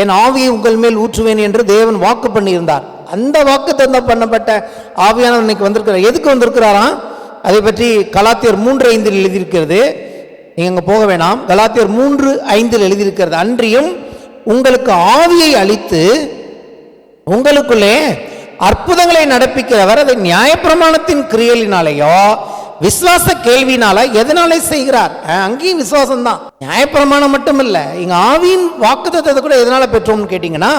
என் ஆவியை உங்கள் மேல் ஊற்றுவேன் என்று தேவன் வாக்கு பண்ணியிருந்தார். அந்த வாக்கு தந்தம் பண்ணப்பட்ட ஆவியானவர் இன்னைக்கு வந்திருக்கிறார். எதுக்கு வந்திருக்கிறாராம்? அதை பற்றி கலாத்தியர் 3:5 எழுதியிருக்கிறது. நீங்க அங்க போக வேணாம். கலாத்தியர் 3:5 எழுதியிருக்கிறது, அன்றியும் உங்களுக்கு ஆவியை அளித்து உங்களுக்குள்ளே அற்புதங்களை நடப்பிக்கிறவர் அதை நியாயப்பிரமாணத்தின் கிரியலினாலேயோ விசுவாச கேள்வினால எதனாலே செய்கிறார்? அங்கேயும் விசுவாசம் தான். நியாயப்பிரமாணம் மட்டும் இல்ல, இங்க ஆவியின் வாக்குத்தத்தத்தை கூட எதனால பெற்றோம்னு கேட்டீங்கன்னா,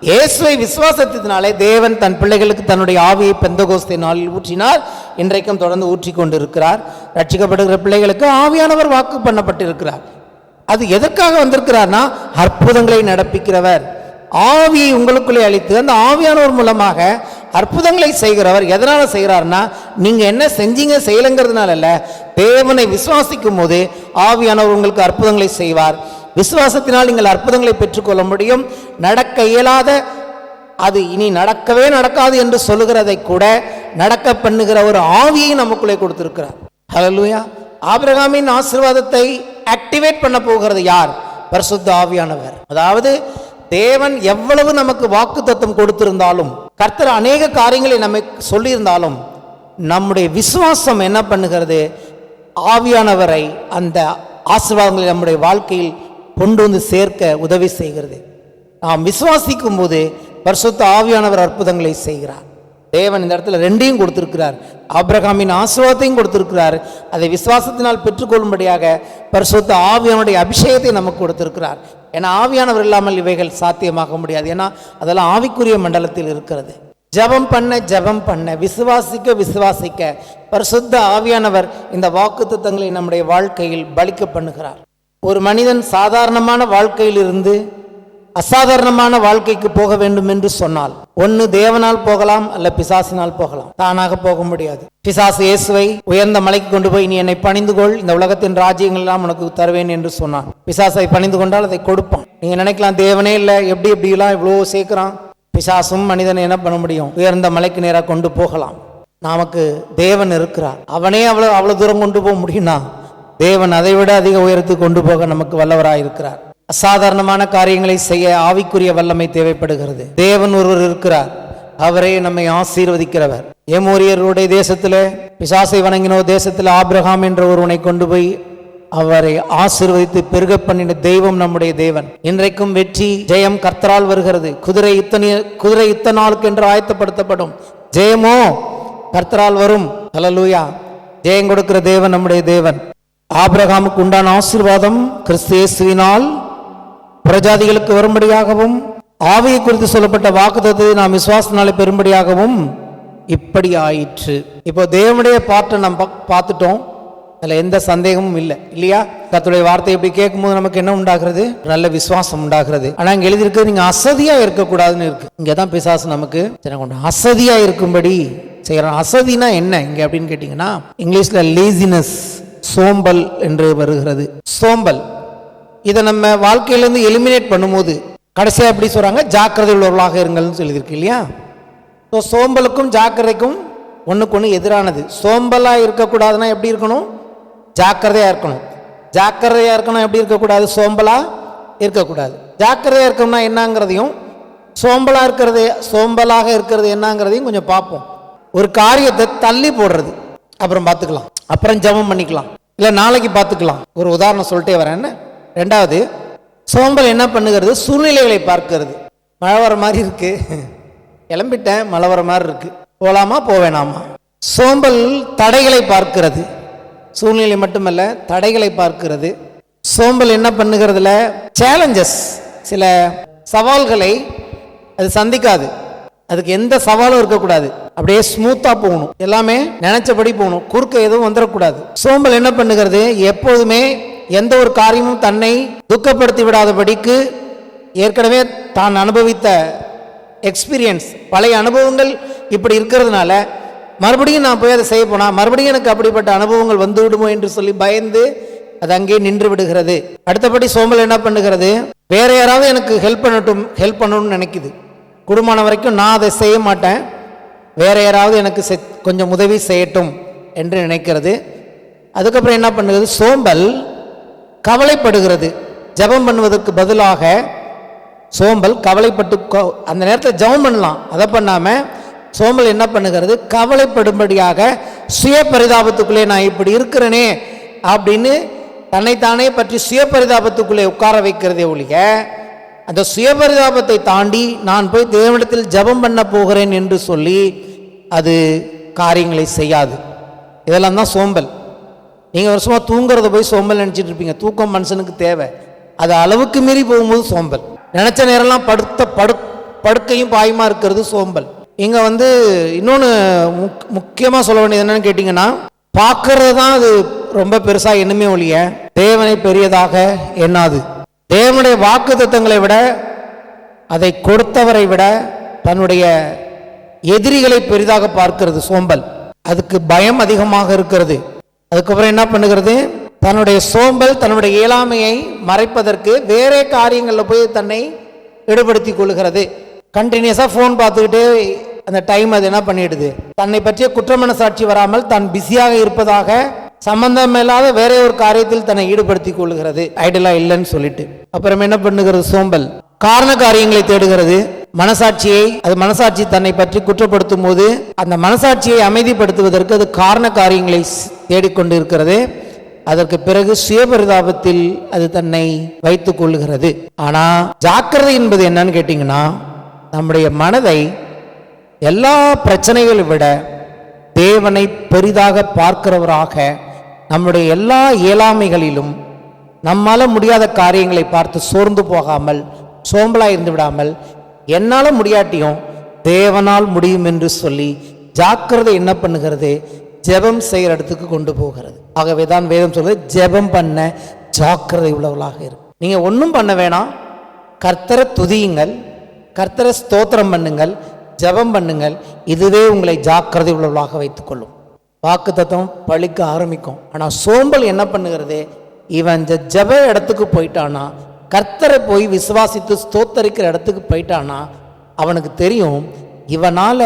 இயேசுவை விசுவாசத்தினாலே தேவன் தன் பிள்ளைகளுக்கு தன்னுடைய ஆவியை பெந்தகோஸ்தே நாளில் ஊற்றினார். இன்றைக்கும் தொடர்ந்து ஊற்றி கொண்டு இருக்கிறார். ரட்சிக்கப்படுகிற பிள்ளைகளுக்கு ஆவியானவர் வாக்கு பண்ணப்பட்டிருக்கிறார். அது எதற்காக வந்திருக்கிறார்னா, அற்புதங்களை நடப்பிக்கிறவர். ஆவியை உங்களுக்குள்ளே அளித்து அந்த ஆவியானவர் மூலமாக அற்புதங்களை செய்கிறவர். எதனால செய்கிறார்னா, நீங்க என்ன செஞ்சீங்க செய்யலங்கிறதுனால அல்ல, தேவனை விசுவாசிக்கும் போது ஆவியானவர் உங்களுக்கு அற்புதங்களை செய்வார். விசுவாசத்தினால் நீங்கள் அற்புதங்களை பெற்றுக்கொள்ள முடியும். நடக்க இயலாத, அது இனி நடக்கவே நடக்காது என்று சொல்லுகிறதை கூட நடக்க பண்ணுகிற ஒரு ஆவியை நமக்குள்ளே கொடுத்திருக்கிறார். ஹல்லேலூயா. ஆபிரகாமின் ஆசீர்வாதத்தை ஆக்டிவேட் பண்ண போகிறது யார்? பரிசுத்த ஆவியானவர். அதாவது தேவன் எவ்வளவு நமக்கு வாக்குத்தத்தம் கொடுத்திருந்தாலும், கர்த்தர் அநேக காரியங்களை நம்மை சொல்லியிருந்தாலும், நம்முடைய விசுவாசம் என்ன பண்ணுகிறது? ஆவியானவரை அந்த ஆசீர்வாதங்களை நம்முடைய வாழ்க்கையில் கொண்டு வந்து சேர்க்க உதவி செய்கிறது. நாம் விசுவாசிக்கும் போது பரிசுத்த ஆவியானவர் அற்புதங்களை செய்கிறார். தேவன் இந்த இடத்துல ரெண்டையும் கொடுத்திருக்கிறார். ஆபிரகாமின் ஆசீர்வாதத்தையும் கொடுத்திருக்கிறார். அதை விசுவாசத்தினால் பெற்றுக்கொள்ளும்படியாக பரிசுத்த ஆவியானுடைய அபிஷேகத்தை நமக்கு கொடுத்திருக்கிறார். ஏன்னா ஆவியானவர் இல்லாமல் இவைகள் சாத்தியமாக முடியாது. ஏன்னா அதெல்லாம் ஆவிக்குரிய மண்டலத்தில் இருக்கிறது. ஜெபம் பண்ண விசுவாசிக்க பரிசுத்த ஆவியானவர் இந்த வாக்குத்தத்தங்களை நம்முடைய வாழ்க்கையில் பலிக்க பண்ணுகிறார். ஒரு மனிதன் சாதாரணமான வாழ்க்கையிலிருந்து அசாதாரணமான வாழ்க்கைக்கு போக வேண்டும் என்று சொன்னால், ஒன்று தேவனால் போகலாம், அல்ல பிசாசினால் போகலாம். தானாக போக முடியாது. பிசாசு இயேசுவை உயர்ந்த மலைக்கு கொண்டு போய், நீ என்னை பணிந்து கொள், இந்த உலகத்தின் ராஜ்யங்கள் எல்லாம் உனக்கு தருவேன் என்று சொன்னான். பிசாசை பணிந்து கொண்டால் அதை கொடுப்பான். நீங்க நினைக்கலாம் தேவனே இல்லை, எப்படி எல்லாம் இவ்வளோ சேர்க்கிறான். பிசாசும் மனிதனை என்ன பண்ண முடியும்? உயர்ந்த மலைக்கு நேராக கொண்டு போகலாம். நமக்கு தேவன் இருக்கிறார். அவனே அவ்வளவு தூரம் கொண்டு போக முடியும்னா, தேவன் அதை விட அதிக உயரத்துக்கு கொண்டு போக நமக்கு வல்லவராய் இருக்கிறார். அசாதாரணமான காரியங்களை செய்ய ஆவிக்குரிய வல்லமை தேவைப்படுகிறது. தேவன் ஒருவர் இருக்கிறார், அவரே நம்மை ஆசீர்வதிக்கிறவர். எமோரியருடைய தேசத்திலே பிசாசை வணங்கினோ தேசத்தில் ஆபிரகாம் என்ற ஒருவனை கொண்டு போய் அவரை ஆசீர்வதித்து பெருக பண்ணின தெய்வம் நம்முடைய தேவன். இன்றைக்கும் வெற்றி ஜெயம் கர்த்தரால் வருகிறது. குதிரை யுத்த நாளுக்கு என்று ஆயத்தப்படுத்தப்படும். ஜெயமோ கர்த்தரால் வரும். ஹல்லேலூயா. ஜெயம் கொடுக்கிற தேவன் நம்முடைய தேவன். ஆபிரகாமுக்கு உண்டான ஆசீர்வாதம் கிறிஸ்து இயேசுவினால் பிரஜாதிகளுக்கு வரும்படியாகவும், ஆவியை குறித்து சொல்லப்பட்ட வாக்குத்தத்தத்தை நாம் விசுவாசத்தினாலே பெறும்படியாகவும் இப்படி ஆயிற்று. இப்போ தேவனுடைய பாட்டை நாம் பார்த்துட்டோம். அதில் எந்த சந்தேகமும் இல்லை, இல்லையா? கர்த்தருடைய வார்த்தை இப்படி கேட்கும்போது நமக்கு என்ன உண்டாகிறது? நல்ல விசுவாசம் உண்டாகிறது. ஆனால் இங்கே எழுதியிருக்கு, நீங்க அசதியா இருக்கக்கூடாதுன்னு இருக்கு. இங்கே தான் பிசாசு நமக்கு அசதியா இருக்கும்படி செய்யறான். அசதினா என்ன இங்க அப்படின்னு கேட்டீங்கன்னா, இங்கிலீஷ்ல லேசினஸ், சோம்பல் என்று வருகிறது. சோம்பல் இதை நம்ம வாழ்க்கையிலேருந்து எலிமினேட் பண்ணும்போது கடைசியாக எப்படி சொல்றாங்க? ஜாக்கிரதை உள்ளவர்களாக இருங்கள்னு சொல்லியிருக்கு, இல்லையா? ஸோ சோம்பலுக்கும் ஜாக்கிரதைக்கும் ஒன்றுக்கு ஒன்று எதிரானது. சோம்பலாக இருக்கக்கூடாதுன்னா எப்படி இருக்கணும்? ஜாக்கிரதையாக இருக்கணும். ஜாக்கிரதையாக இருக்கணும் எப்படி இருக்கக்கூடாது? சோம்பலாக இருக்கக்கூடாது. ஜாக்கிரதையாக இருக்கணும்னா என்னங்கிறதையும், சோம்பலாக இருக்கிறது என்னங்கிறதையும் கொஞ்சம் பார்ப்போம். ஒரு காரியத்தை தள்ளி போடுறது, அப்புறம் பார்த்துக்கலாம், அப்புறம் ஜெபம் பண்ணிக்கலாம், இல்லை நாளைக்கு பார்த்துக்கலாம். ஒரு உதாரணம் சொல்லிட்டே வரேன். என்ன? ரெண்டாவது, சோம்பல் என்ன பண்ணுகிறது? சூழ்நிலைகளை பார்க்கிறது. மழை வர மாதிரி இருக்கு, கிளம்பிட்டேன், மழை வர மாதிரி இருக்கு, போகலாமா போவேணாமா? சோம்பல் தடைகளை பார்க்கிறது. சூழ்நிலை மட்டுமல்ல, தடைகளை பார்க்கிறது. சோம்பல் என்ன பண்ணுகிறதுல சேலஞ்சஸ், சில சவால்களை அது சந்திக்காது. அதுக்கு எந்த சவாலும் இருக்கக்கூடாது. அப்படியே ஸ்மூத்தா போகணும், எல்லாமே நினைச்சபடி போகணும், குறுக்க எதுவும் வந்துடக்கூடாது. சோம்பல் என்ன பண்ணுகிறது? எப்போதுமே எந்த ஒரு காரியமும் தன்னை துக்கப்படுத்தி விடாதபடிக்கு ஏற்கனவே தான் அனுபவித்த எக்ஸ்பீரியன்ஸ், பழைய அனுபவங்கள் இப்படி இருக்கிறதுனால மறுபடியும் நான் போய் அதை செய்ய போனா மறுபடியும் எனக்கு அப்படிப்பட்ட அனுபவங்கள் வந்து விடுமோ என்று சொல்லி பயந்து அது அங்கே நின்று விடுகிறது. அடுத்தபடி சோம்பல் என்ன பண்ணுகிறது? வேற யாராவது எனக்கு ஹெல்ப் பண்ணணும்னு நினைக்குது. குடும்பமான வரைக்கும் நான் அதை செய்ய மாட்டேன், வேற யாராவது எனக்கு கொஞ்சம் உதவி செய்யட்டும் என்று நினைக்கிறது. அதுக்கப்புறம் என்ன பண்ணுகிறது? சோம்பல் கவலைப்படுகிறது. ஜெபம் பண்ணுவதற்கு பதிலாக சோம்பல் கவலைப்பட்டு, அந்த நேரத்தில் ஜெபம் பண்ணலாம், அதை பண்ணாம சோம்பல் என்ன பண்ணுகிறது? கவலைப்படும்படியாக சுய பரிதாபத்துக்குள்ளே நான் இப்படி இருக்கிறேனே அப்படின்னு தன்னைத்தானே பற்றி சுய பரிதாபத்துக்குள்ளே உட்கார வைக்கிறதே ஒழிய, அந்த சுயபரிதாபத்தை தாண்டி நான் போய் தேவனிடத்தில் ஜெபம் பண்ண போகிறேன் என்று சொல்லி அது காரியங்களை செய்யாது. இதெல்லாம் தான் சோம்பல். நீங்கள் வருஷமா தூங்குறத போய் சோம்பல் நினச்சிட்டு இருப்பீங்க. தூக்கம் மனுஷனுக்கு தேவை, அது அளவுக்கு மீறி போகும்போது சோம்பல். நினச்ச நேரம்லாம் படுக்கையும் பாயுமா இருக்கிறது சோம்பல். இங்கே இன்னொன்று முக்கியமாக சொல்ல வேண்டியது என்னன்னு கேட்டிங்கன்னா, பார்க்கறது தான் அது ரொம்ப பெருசாக எண்ணுமே ஒழிய தேவனை பெரியதாக எண்ணாது. தேவனுடைய வாக்குத்தத்தங்களை விட, அதை கொடுத்தவரை விட தன்னுடைய எதிரிகளை பெரிதாக பார்க்கிறது சோம்பல். அதுக்கு பயம் அதிகமாக இருக்கிறது. அதுக்கப்புறம் என்ன பண்ணுகிறது? தன்னுடைய சோம்பல், தன்னுடைய இயலாமையை மறைப்பதற்கு வேற காரியங்களில் போய் தன்னை ஈடுபடுத்தி கொள்கிறது. கண்டினியூஸாக ஃபோன் பார்த்துக்கிட்டே அந்த டைம் அது என்ன பண்ணிடுது? தன்னை பற்றிய குற்றமன சாட்சி வராமல் தான் பிஸியாக இருப்பதாக சம்பந்தம் இல்லாத வேற ஒரு காரியத்தில் தன்னை ஈடுபடுத்திக் கொள்கிறது, ஐடலா இல்லைன்னு சொல்லிட்டு. அப்புறம் என்ன பண்ணுகிறது? சோம்பல் காரண காரியங்களை தேடுகிறது. மனசாட்சி தன்னை பற்றி குற்றப்படுத்தும் போது அந்த மனசாட்சியை அமைதிப்படுத்துவதற்கு அது காரண காரியங்களை தேடிக்கொண்டு இருக்கிறது. அதற்கு பிறகு சுயபரிதாபத்தில் அது தன்னை வைத்துக் கொள்ளுகிறது. ஆனா ஜாக்கிரதை என்பது என்னன்னு கேட்டீங்கன்னா, நம்முடைய மனதை எல்லா பிரச்சனைகளை விட தேவனை பெரிதாக பார்க்கிறவராக, நம்முடைய எல்லா இயலாமைகளிலும் நம்மால முடியாத காரியங்களை பார்த்து சோர்ந்து போகாமல், சோம்பலா இருந்து விடாமல், என்னால முடியாட்டியும் தேவனால் முடியும் என்று சொல்லி ஜாக்கிரதை என்ன பண்ணுகிறது? ஜெபம் செய்கிற இடத்துக்கு கொண்டு போகிறது. ஆகவே தான் வேதம் சொல்றது, ஜெபம் பண்ண ஜாக்கிரதை உள்ளவர்களாக இருக்கு. நீங்க ஒன்றும் பண்ண வேணாம், கர்த்தரை துதியுங்கள், கர்த்தரை ஸ்தோத்திரம் பண்ணுங்கள், ஜெபம் பண்ணுங்கள். இதுவே உங்களை ஜாக்கிரதை உள்ளவர்களாக வைத்துக் கொள்ளும். வாக்கு தத்துவம் பழிக்க ஆரம்பிக்கும். ஆனால் சோம்பல் என்ன பண்ணுகிறது? இவன் ஜெப இடத்துக்கு போயிட்டானா, கர்த்தரை போய் விசுவாசித்து ஸ்தோத்தரிக்கிற இடத்துக்கு போயிட்டானா, அவனுக்கு தெரியும் இவனால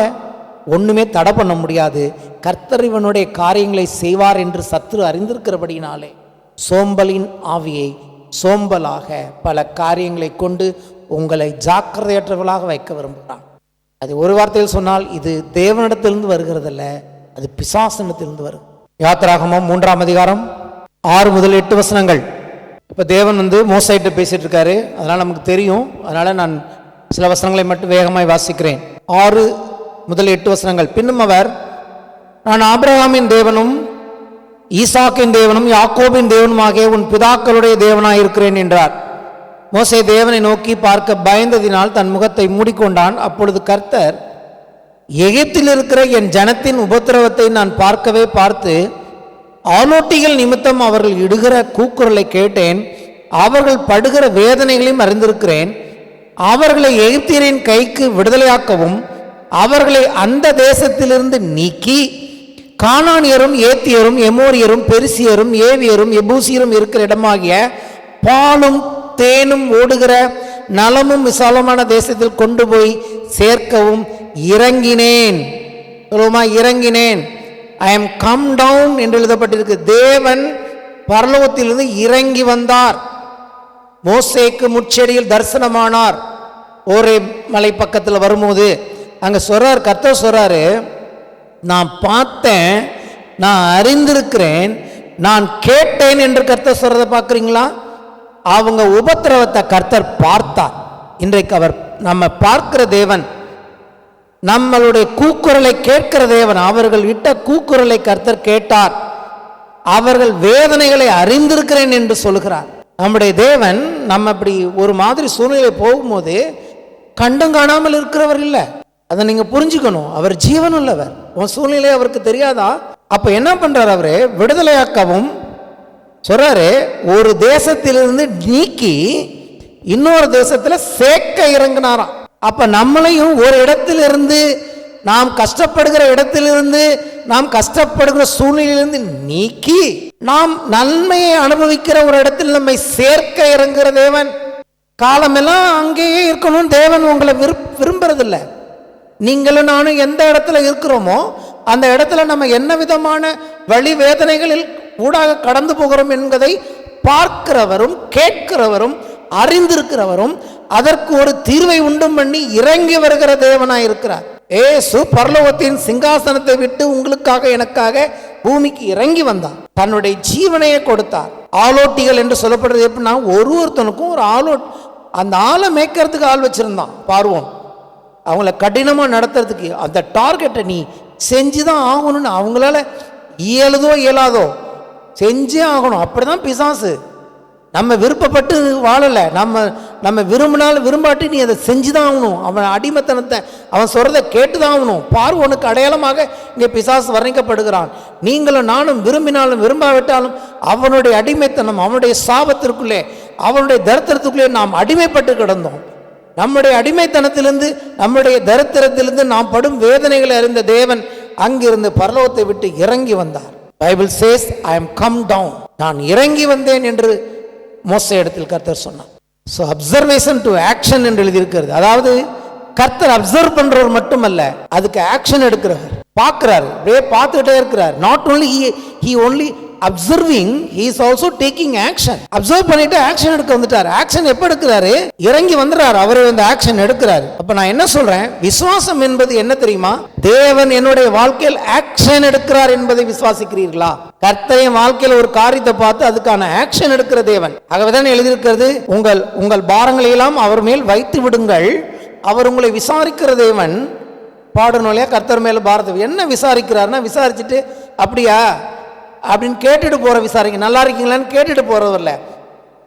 ஒண்ணுமே தடை பண்ண முடியாது, கர்த்தர் இவனுடைய காரியங்களை செய்வார் என்று சத்துரு அறிந்திருக்கிறபடினாலே சோம்பலின் ஆவியை சோம்பலாக பல காரியங்களை கொண்டு உங்களை ஜாக்கிரதையற்றவர்களாக வைக்க விரும்புகிறான். அது ஒரு வார்த்தையில் சொன்னால், இது தேவனிடத்திலிருந்து வருகிறதல்ல, அது பிசாசனிடத்திலிருந்து வருது. யாத்திராகமம் 3ஆம் அதிகாரம் 6 முதல் 8 வசனங்கள். இப்போ தேவன் மோசேட்ட பேசிட்டு இருக்காரு, அதனால நமக்கு தெரியும். அதனால நான் சில வசனங்களை மட்டும் வேகமாய் வாசிக்கிறேன். 6 முதல் 8 வசனங்கள். பின்னும் அவர், நான் ஆபிரகாமின் தேவனும் ஈசாக்கின் தேவனும் யாக்கோபின் தேவனும் ஆகிய உன் பிதாக்களுடைய தேவனாய் இருக்கிறேன் என்றார். மோசே தேவனை நோக்கி பார்க்க பயந்ததினால் தன் முகத்தை மூடிக்கொண்டான். அப்பொழுது கர்த்தர், எகிப்தில் இருக்கிற என் ஜனத்தின் உபத்திரவத்தை நான் பார்க்கவே பார்த்து ஆலோட்டிகள் நிமித்தம் அவர்கள் இடுகிற கூக்குரலை கேட்டேன். அவர்கள் படுகிற வேதனைகளையும் அறிந்திருக்கிறேன். அவர்களை எகிப்தியரின் கைக்கு விடுதலையாக்கவும் அவர்களை அந்த தேசத்திலிருந்து நீக்கி கானானியரும் ஏத்தியரும் எமோரியரும் பெரிசியரும் ஏவியரும் எபூசியரும் இருக்கிற இடமாகிய பாலும் தேனும் ஓடுகிற நலமும் விசாலமான தேசத்தில் கொண்டு போய் சேர்க்கவும் இறங்கினேன். இறங்கினேன். ஐ எம் கம் டவுன் என்று எழுதப்பட்டிருக்கு. தேவன் பரலோகத்திலிருந்து இறங்கி வந்தார். மோசேக்கு முட்செடியில் தரிசனமானார். ஒரே மலை பக்கத்தில் வரும்போது அங்க சொல்றார், கர்த்தர் சொல்றாரு, நான் பார்த்தேன், நான் அறிந்திருக்கிறேன், நான் கேட்டேன் என்று கர்த்தர் சொல்றதை பார்க்குறீங்களா? அவங்க உபத்திரவத்தை கர்த்தர் பார்த்தார். இன்றைக்கு அவர் நம்ம பார்க்கிற தேவன், நம்மளுடைய கூக்குரலை கேட்கிற தேவன். அவர்கள் இட்ட கூக்குரலை கர்த்தர் கேட்டார். அவர்கள் வேதனைகளை அறிந்திருக்கிறேன் என்று சொல்கிறார். நம்முடைய தேவன் நம்ம இப்படி ஒரு மாதிரி சூழ்நிலை போகும்போது கண்டும் காணாமல் இருக்கிறவர் இல்லை. அதை நீங்க புரிஞ்சுக்கணும். அவர் ஜீவன் உள்ளவர். உன் சூழ்நிலை அவருக்கு தெரியாதா? அப்ப என்ன பண்றாரு? அவரு விடுதலையாக்கவும் சொல்றாரு, ஒரு தேசத்திலிருந்து நீக்கி இன்னொரு தேசத்துல சேர்க்க இறங்கினாராம். அப்ப நம்மளையும் ஒரு இடத்திலிருந்து, நாம் கஷ்டப்படுகிற இடத்திலிருந்து, நாம் கஷ்டப்படுகிற சூழ்நிலையிலிருந்து நீக்கி நாம் நன்மையை அனுபவிக்கிற ஒரு இடத்தில் நம்மை சேர்க்க இறங்குகிற தேவன். காலமெல்லாம் அங்கேயே இருக்கணும் தேவன் உங்களை விரும்புறதில்லை. நீங்களும் நானும் எந்த இடத்துல இருக்கிறோமோ அந்த இடத்துல நம்ம என்ன விதமான வழி வேதனைகளில் ஊடாக கடந்து போகிறோம் என்பதை பார்க்கிறவரும் கேட்கிறவரும் அறிந்திருக்கிறவரும் அதற்கு ஒரு தீர்வை உண்டும் பண்ணி இறங்கி வருகிற தேவனாய் இருக்கிறார். ஏசு பரலோகத்தின் சிங்காசனத்தை விட்டு உங்களுக்காக எனக்காக பூமிக்கு இறங்கி வந்தார். தன்னுடைய ஜீவனையை கொடுத்தார். ஆலோட்டிகள் என்று சொல்லப்படுறது எப்படின்னா, ஒருத்தனுக்கும் ஒரு அந்த ஆளை மேய்க்கிறதுக்கு ஆள் வச்சிருந்தான் பார்வோன். அவங்கள கடினமாக நடத்துறதுக்கு அந்த டார்கெட்டை நீ செஞ்சுதான் ஆகணும்னு அவங்களால இயலுதோ இயலாதோ செஞ்சே ஆகணும். அப்படிதான் பிசாசு. நம்ம விருப்பப்பட்டு வாழலை. நம்ம விரும்பினாலும் விரும்பாட்டி நீ அதை செஞ்சுதான் ஆகணும். அவன் அடிமைத்தனத்தை அவன் சொல்றதை கேட்டுதான் ஆகணும். பார்வோனுக்கு அடையாளமாக இங்கே பிசாசு வர்ணிக்கப்படுகிறான். நீங்களும் நானும் விரும்பினாலும் விரும்பாவிட்டாலும் அவனுடைய அடிமைத்தனம், அவனுடைய சாபத்திற்குள்ளே, அவனுடைய தரித்திரத்துக்குள்ளே நாம் அடிமைப்பட்டு கிடந்தோம். நம்முடைய அடிமைத்தனத்திலிருந்து, நம்முடைய தரித்திரத்திலிருந்து நாம் படும் வேதனைகளை அறிந்த தேவன் அங்கிருந்து பரலோகத்தை விட்டு இறங்கி வந்தார். Bible says, I am come down, நான் இறங்கி வந்தேன் என்று மோசே இடத்தில் கர்த்தர் சொன்னார். ஸோ அப்சர்வேஷன் டு ஆக்ஷன் என்று எழுதியிருக்கிறது. அதாவது கர்த்தர் அப்சர்வ் பண்றவர் மட்டுமல்ல, அதுக்கு ஆக்ஷன் எடுக்கிறவர். பார்க்கிறார், அப்படியே பார்த்துக்கிட்டே இருக்கிறார். Not only he only observing he is also taking action. Observe பண்ணிட்டு ஆக்ஷன் எடுக்க வந்துட்டார். ஆக்ஷன் எப்ப எடுக்கிறாரு? இறங்கி வந்துறாரு, அவரே வந்து ஆக்ஷன் எடுக்கிறாரு. அப்ப நான் என்ன சொல்றேன், விசுவாசம் என்பது என்ன தெரியுமா? தேவன் என்னுடைய வாழ்க்கையில் ஆக்ஷன் எடுக்கிறார் என்பதை விசுவாசிக்கிறீர்களா? கர்த்தரின் வாழ்க்கையில் ஒரு காரியத்தை பார்த்து அதுக்கான ஆக்ஷன் எடுக்கிற தேவன். ஆகவேதான் எழுதியிருக்கிறது, உங்கள் பாரங்களை எல்லாம் அவர் மேல் வைத்து விடுங்கள், அவர் உங்களை விசாரிக்கிற தேவன். பாடணும் இல்லையா, கர்த்தர் மேல பாரத்தை என்ன விசாரிக்கிறாருன்னா, விசாரிச்சுட்டு அப்படியா அப்படின்னு கேட்டுட்டு போற விசாரிக்க, நல்லா இருக்கீங்களான்னு கேட்டுட்டு போறவர் இல்ல,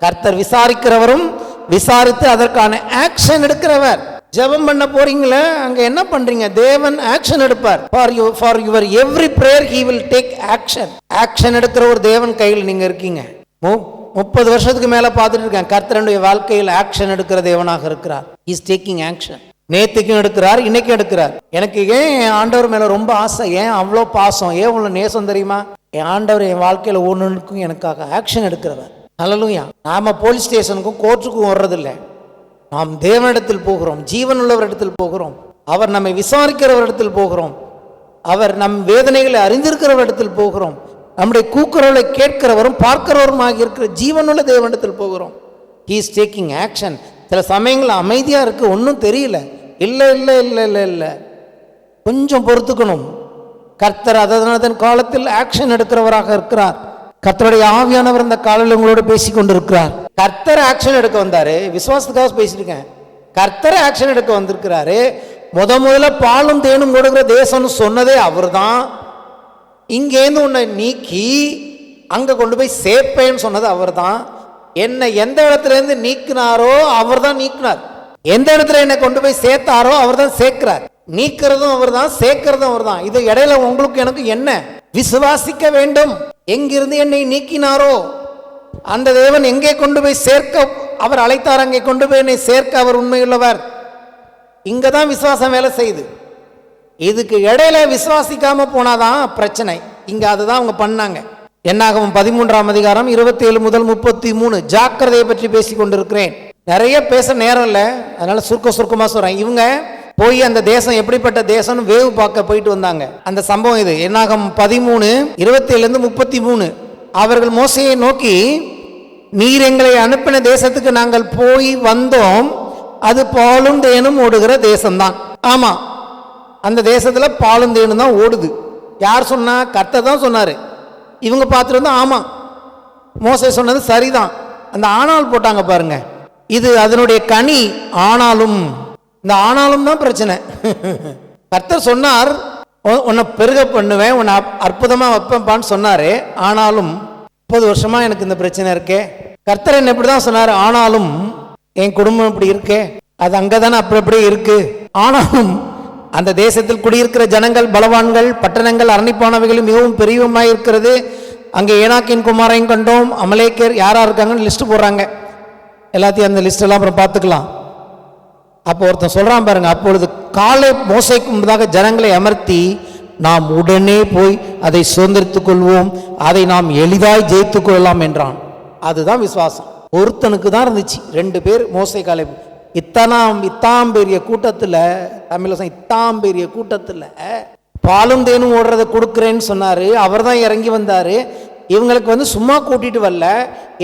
கர்த்தர் விசாரிக்கிறவரும் விசாரித்து அதற்கான ஆக்ஷன் எடுக்கிறவர். ஜெபம் பண்ண போறீங்களே, அங்க என்ன பண்றீங்க? தேவன் ஆக்ஷன் எடுப்பார். For your every prayer he will take action. Action எடுக்கிற ஒரு தேவன் கையில் நீங்க இருக்கீங்க. 30 வருஷத்துக்கு மேல பார்த்துட்டு இருக்கேன், கர்த்தருடைய வாழ்க்கையில் ஆக்ஷன் எடுக்கிற தேவனாக இருக்கிறார். he is taking action. நேத்துக்கும் எடுக்கிறார், இன்னைக்கும் எடுக்கிறார். எனக்கு ஏன் என் ஆண்டவர் மேல ரொம்ப ஆசை, ஏன் அவ்வளோ பாசம், ஏன் உள்ள நேசம் தெரியுமா? என் ஆண்டவர் என் வாழ்க்கையில ஒன்றுக்கும் எனக்காக ஆக்ஷன் எடுக்கிறவர். ஹல்லேலூயா. நாம போலீஸ் ஸ்டேஷனுக்கும் கோர்ட்டுக்கும் வர்றதில்லை, நாம் தேவனிடத்தில் போகிறோம், ஜீவன் உள்ளவரிடத்தில் போகிறோம், அவர் நம்மை விசாரிக்கிறவரிடத்தில் போகிறோம், அவர் நம் வேதனைகளை அறிந்திருக்கிறவரிடத்தில் போகிறோம், நம்முடைய கூக்குரலை கேட்கிறவரும் பார்க்கிறவரும் ஆகி இருக்கிற ஜீவனுள்ள தேவனிடத்தில் போகிறோம். he is taking action. சில சமயங்கள் அமைதியா இருக்கு, ஒன்றும் தெரியல, இல்லை இல்லை இல்லை இல்லை இல்லை, கொஞ்சம் பொறுத்துக்கணும். கர்த்தர் அதன் காலத்தில் ஆக்ஷன் எடுக்கிறவராக இருக்கிறார். கர்த்தருடைய ஆவியானவர் இந்த காலையில் உங்களோட பேசி கொண்டிருக்கிறார். கர்த்தர் ஆக்ஷன் எடுக்க வந்தாரு, விசுவாசத்துக்காக பேசியிருக்கேன். கர்த்தர் ஆக்ஷன் எடுக்க வந்திருக்கிறாரு. முதல்ல பாலும் தேனும் கொடுக்கிற தேசம்னு சொன்னதே அவர் தான். இங்கேருந்து உன்னை நீக்கி அங்க கொண்டு போய் சேர்ப்பேன்னு சொன்னது அவர் தான். என்னை எந்த இடத்துல இருந்து நீக்கினாரோ அவர் தான் நீக்கினார். எந்த இடத்துல என்னை கொண்டு போய் சேர்த்தாரோ அவர் தான் சேர்க்கிறார். நீக்கிறதும் அவர் தான், சேர்க்கிறதும் அவர் தான். இது இடையில உங்களுக்கு எனக்கு என்ன? விசுவாசிக்க வேண்டும். எங்கிருந்து என்னை நீக்கினாரோ அந்த தேவன் எங்கே கொண்டு போய் சேர்க்க அவர் அழைத்தார், அங்கே கொண்டு போய் என்னை சேர்க்க அவர் உண்மையுள்ளவர். இங்கதான் விசுவாசம் வேலை செய்யுது. இதுக்கு இடையில விசுவாசிக்காம போனாதான் பிரச்சனை. இங்க அதுதான் அவங்க பண்ணாங்க. என்னாகமம் 13ஆம் அதிகாரம் 27 முதல் 33 ஜாக்கிரதையை பற்றி பேசி கொண்டிருக்கிறேன். நிறைய பேச நேரம் இல்லை, அதனால சுருக்கமா சொல்றேன். இவங்க போய் அந்த தேசம் எப்படிப்பட்ட தேசம் வேவு பார்க்க போயிட்டு வந்தாங்க. அந்த சம்பவம் இது. என்னாகமம் 13:27-33. அவர்கள் மோசேயை நோக்கி, நீர் எங்களை அனுப்பின தேசத்துக்கு நாங்கள் போய் வந்தோம், அது பாலும் தேனும் ஓடுகிற தேசம்தான். ஆமா, அந்த தேசத்துல பாலும் தேனும் தான் ஓடுது. யார் சொன்னா? கர்த்தர் தான் சொன்னாரு. இவங்க பார்த்துட்டு ஆமா மோசே சொன்னது சரிதான். அந்த ஆனால் போட்டாங்க பாருங்க, இது அதனுடைய கனி. ஆனாலும், இந்த ஆனாலும் தான் பிரச்சனை. கர்த்தர் சொன்னார், உன்னை பெருக பண்ணுவேன், உன்னை அற்புதமா வைப்பேன்பான்னு சொன்னாரு. ஆனாலும் 30 வருஷமா எனக்கு இந்த பிரச்சனை இருக்கே. கர்த்தர் என்ன இப்படிதான் சொன்னாரு, ஆனாலும் என் குடும்பம் இப்படி இருக்கே, அது அங்கதானே அப்படி இருக்கு. ஆனாலும் அந்த தேசத்தில் குடியிருக்கிற ஜனங்கள் பலவான்கள், பட்டணங்கள் அரணிப்பானவைகளும் மிகவும் பெரியவுமாய் இருக்கிறது. அங்கே ஏனாக்கின் குமாரையும் கண்டோம். அமலேக்கர் யாரா இருக்காங்கன்னு லிஸ்ட் போடுறாங்க. எல்லாத்தையும் அந்த லிஸ்ட் எல்லாம் அப்புறம் பார்த்துக்கலாம். அப்போ ஒருத்தன் சொல்றான் பாருங்க, அப்பொழுது காலை மோசைக்கு முன்பதாக ஜனங்களை அமர்த்தி, நாம் உடனே போய் அதை சுதந்திரித்துக் கொள்வோம், அதை நாம் எளிதாய் ஜெயித்துக் கொள்ளலாம் என்றான். அதுதான் விசுவாசம். ஒருத்தனுக்கு தான் இருந்துச்சு. 2 பேர் மோசை காலை இத்தாம் பெரிய கூட்டத்தில், தமிழ் இத்தாம் பெரிய கூட்டத்தில் பாலும் தேனும் ஓடுறதை கொடுக்குறேன்னு சொன்னாரு. அவர் தான் இறங்கி வந்தாரு. இவங்களுக்கு சும்மா கூட்டிட்டு வரல,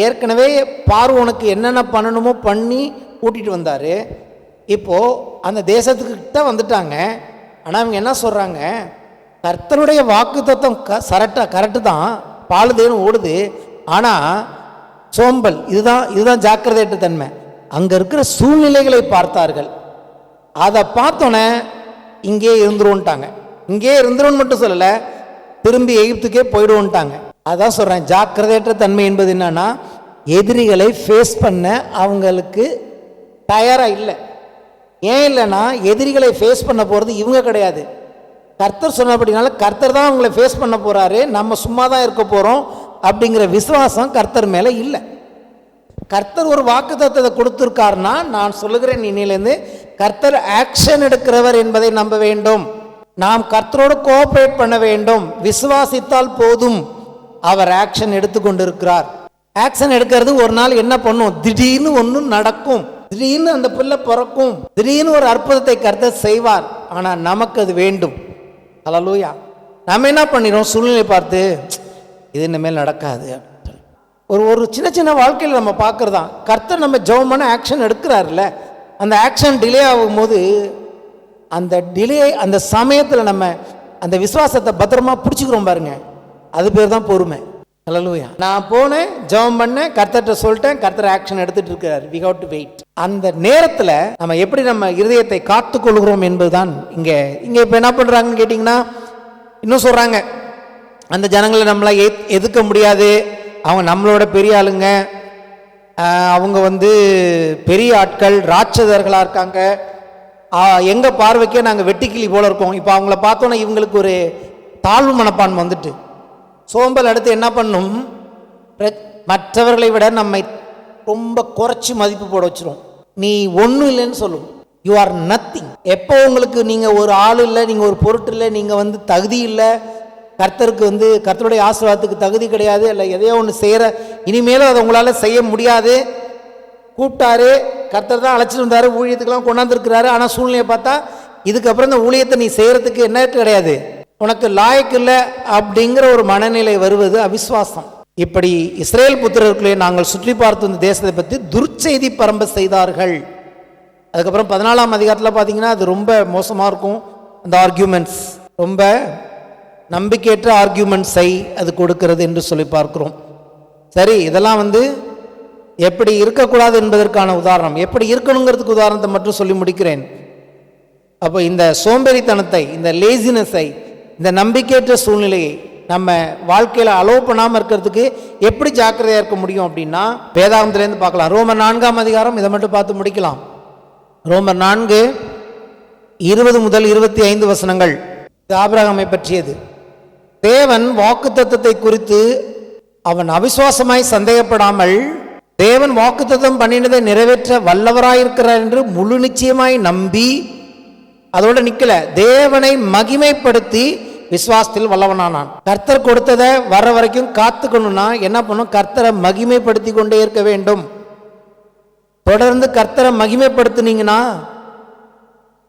ஏற்கனவே பார்வோனுக்கு என்னென்ன பண்ணணுமோ பண்ணி கூட்டிட்டு வந்தாரு. இப்போ அந்த தேசத்துக்கு கிட்ட வந்துட்டாங்க. ஆனா அவங்க என்ன சொல்றாங்க, கர்த்தருடைய வாக்கு தத்துவம் கரெக்டு தான், பால் தேனும் ஓடுது. ஆனா சோம்பல், இதுதான் ஜாக்கிரதையற்ற தன்மை. அங்க இருக்கிற சூழ்நிலைகளை பார்த்தார்கள். அதை பார்த்தோன்னே இங்கே இருந்துருவோன்ட்டாங்க. இங்கே இருந்துருவோன்னு மட்டும் சொல்லல, திரும்பி எகிப்துக்கே போயிடுவோன்ட்டாங்க. அதான் சொல்றேன், ஜாக்கிரதையற்ற தன்மை என்பது என்னன்னா, எதிரிகளை ஃபேஸ் பண்ண அவங்களுக்கு தயாரா இல்லை. ஏன் இல்லைன்னா, எதிரிகளை ஃபேஸ் பண்ண போறது இவங்க கிடையாது, கர்த்தர் சொன்னபடினால கர்த்தர் தான் அவங்களை ஃபேஸ் பண்ண போறாரு. நம்ம சும்மா தான் இருக்க போறோம் அப்படிங்கிற விசுவாசம் கர்த்தர் மேல இல்லை. கர்த்தர் ஒரு வாக்கு தத்தத்தை கொடுத்திருக்காருன்னா, நான் சொல்லுகிறேன் இன்னிலிருந்து, கர்த்தர் ஆக்ஷன் எடுக்கிறவர் என்பதை நம்ப வேண்டும். நாம் கர்த்தரோடு கோஆபரேட் பண்ண வேண்டும். விசுவாசித்தால் போதும், அவர் ஆக்ஷன் எடுத்துக்கொண்டிருக்கிறார். ஆக்ஷன் எடுக்கிறது ஒரு நாள் என்ன பண்ணும், திடீர்னு ஒன்றும் நடக்கும், திடீர்னு அந்த பிள்ளை பிறக்கும், திடீர்னு ஒரு அற்புதத்தை கர்த்தர் செய்வார். ஆனால் நமக்கு அது வேண்டும். ஹல்லேலூயா. நம்ம என்ன பண்ணிடுறோம், சூழ்நிலை பார்த்து இது இனிமேல் நடக்காது. ஒரு சின்ன சின்ன வாழ்க்கையில் நம்ம பார்க்குறதான், கர்த்தர் நம்ம ஜெபம் பண்ண ஆக்ஷன் எடுக்கிறாருல்ல, அந்த ஆக்ஷன் டிலே ஆகும்போது அந்த டிலே, அந்த சமயத்தில் நம்ம அந்த விசுவாசத்தை பத்திரமா பிடிச்சிக்கிறோம் பாருங்க, அது பேர் தான் பொறுமை. ஹல்லேலூயா. நான் போனேன், ஜெபம் பண்ணேன், கர்த்தர்கிட்ட சொல்லிட்டேன், கர்த்தர் ஆக்ஷன் எடுத்துட்டு இருக்காரு. We have to wait. அந்த நேரத்தில் நம்ம எப்படி நம்ம இருதயத்தை காத்துக்கொள்கிறோம் என்பதுதான் இங்கே இப்போ என்ன பண்ணுறாங்கன்னு கேட்டிங்கன்னா, இன்னும் சொல்கிறாங்க, அந்த ஜனங்களை நம்மளை எதுக்க முடியாது, அவங்க நம்மளோட பெரிய ஆளுங்க, அவங்க பெரிய ஆட்கள், ராட்சதர்களாக இருக்காங்க, எங்கள் பார்வைக்கே நாங்கள் வெட்டிக்கிளி போல இருக்கோம். இப்போ அவங்கள பார்த்தோன்னா இவங்களுக்கு ஒரு தாழ்வு மனப்பான்மை வந்துட்டு சோம்பல் அடுத்து என்ன பண்ணும், மற்றவர்களை விட நம்மை ரொம்ப குறைச்சி மதிப்பு போட வச்சிரும். நீ ஒன்றும் இல்லைன்னு சொல்லும், யூ ஆர் நத்திங். எப்போ உங்களுக்கு நீங்கள் ஒரு ஆள் இல்லை, நீங்கள் ஒரு பொருட்டு இல்லை, நீங்கள் தகுதி இல்லை, கர்த்தருக்கு கர்த்தருடைய ஆசீர்வாதத்துக்கு தகுதி கிடையாது, இல்லை எதையோ ஒன்று செய்கிற, இனிமேலும் அதை உங்களால் செய்ய முடியாது. கூப்பிட்டாரு, கர்த்தர் தான் அழைச்சிட்டு வந்தார், ஊழியத்துக்கெல்லாம் கொண்டாந்துருக்கிறாரு. ஆனால் சூழ்நிலையை பார்த்தா இதுக்கப்புறம் இந்த ஊழியத்தை நீ செய்கிறதுக்கு என்ன கிடையாது, உனக்கு லாயக்கு இல்லை அப்படிங்கிற ஒரு மனநிலை வருவது அவிசுவாசம். இப்படி இஸ்ரேல் புத்திரர்களே நாங்கள் சுற்றி பார்த்து இந்த தேசத்தை பற்றி துர்ச்செய்தி பரம்ப செய்தார்கள். அதுக்கப்புறம் 14ஆம் அதிகாரத்தில் பார்த்தீங்கன்னா அது ரொம்ப மோசமாக இருக்கும். அந்த ஆர்கியூமெண்ட்ஸ் ரொம்ப நம்பிக்கையற்ற ஆர்கியூமெண்ட்ஸை அது கொடுக்கிறது என்று சொல்லி பார்க்கிறோம். சரி, இதெல்லாம் எப்படி இருக்கக்கூடாது என்பதற்கான உதாரணம், எப்படி இருக்கணுங்கிறதுக்கு உதாரணத்தை மட்டும் சொல்லி முடிக்கிறேன். அப்போ இந்த சோம்பேறித்தனத்தை, இந்த லேசினஸை, இந்த நம்பிக்கையற்ற சூழ்நிலையை நம்ம வாழ்க்கையில் அலோவ் பண்ணாமல் இருக்கிறதுக்கு எப்படி ஜாக்கிரதையாக இருக்க முடியும் அப்படின்னா வேதாகமத்திலேருந்து பார்க்கலாம். ரோமர் 4ஆம் அதிகாரம், இதை மட்டும் பார்த்து முடிக்கலாம். ரோமர் 4:20 முதல் 25 வசனங்கள். இது ஆபிரகாமை பற்றியது. தேவன் வாக்குத்தத்தத்தை குறித்து அவன் அவிசுவாசமாய் சந்தேகப்படாமல் தேவன் வாக்குத்தத்தம் பண்ணினதை நிறைவேற்ற வல்லவராயிருக்கிறார் என்று முழு நிச்சயமாய் நம்பி, அதோட நிக்கல, தேவனை மகிமைப்படுத்தி விசுவாசத்தில் வல்லவனானான். கர்த்தர் கொடுத்ததை வர வரைக்கும் காத்துக்கணும்னா என்ன பண்ணும், கர்த்தரை மகிமைப்படுத்தி கொண்டே இருக்க வேண்டும். தொடர்ந்து கர்த்தரை மகிமைப்படுத்தினீங்கன்னா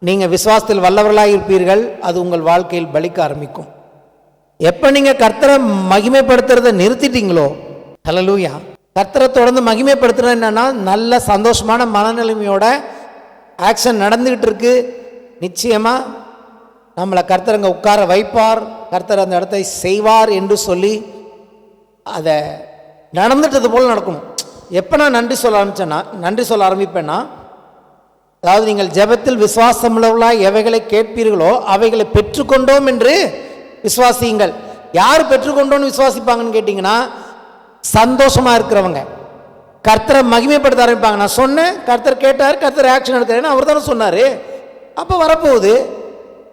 நீங்க விசுவாசத்தில் வல்லவர்களாக இருப்பீர்கள். அது உங்கள் வாழ்க்கையில் பலிக்க ஆரம்பிக்கும். எப்ப நீங்க கர்த்தரை மகிமைப்படுத்துறதை நிறுத்திட்டீங்களோ, ஹல்லேலூயா, கர்த்தரை தொடர்ந்து மகிமைப்படுத்துறது என்னன்னா நல்ல சந்தோஷமான மனநிலைமையோட ஆக்ஷன் நடந்துகிட்டு இருக்கு. நிச்சயமா நம்மளை கர்த்தர் அங்கே உட்கார வைப்பார், கர்த்தர் அந்த இடத்தை செய்வார் என்று சொல்லி அதை நடந்துட்டது போல் நடக்கணும். எப்போ நான் நன்றி சொல்ல ஆரம்பிப்பேன்னா, அதாவது நீங்கள் ஜெபத்தில் விசுவாசம் உள்ளவர்களாக எவைகளை கேட்பீர்களோ அவைகளை பெற்றுக்கொண்டோம் என்று விசுவாசியுங்கள். யார் பெற்றுக்கொண்டோன்னு விசுவாசிப்பாங்கன்னு கேட்டிங்கன்னா, சந்தோஷமா இருக்கிறவங்க கர்த்தரை மகிமைப்படுத்த ஆரம்பிப்பாங்க. நான் சொன்னேன், கர்த்தர் கேட்டார், கர்த்தர் ஆக்ஷன் எடுத்தாருன்னு அவர் தானே சொன்னார். அப்போ வரப்போகுது,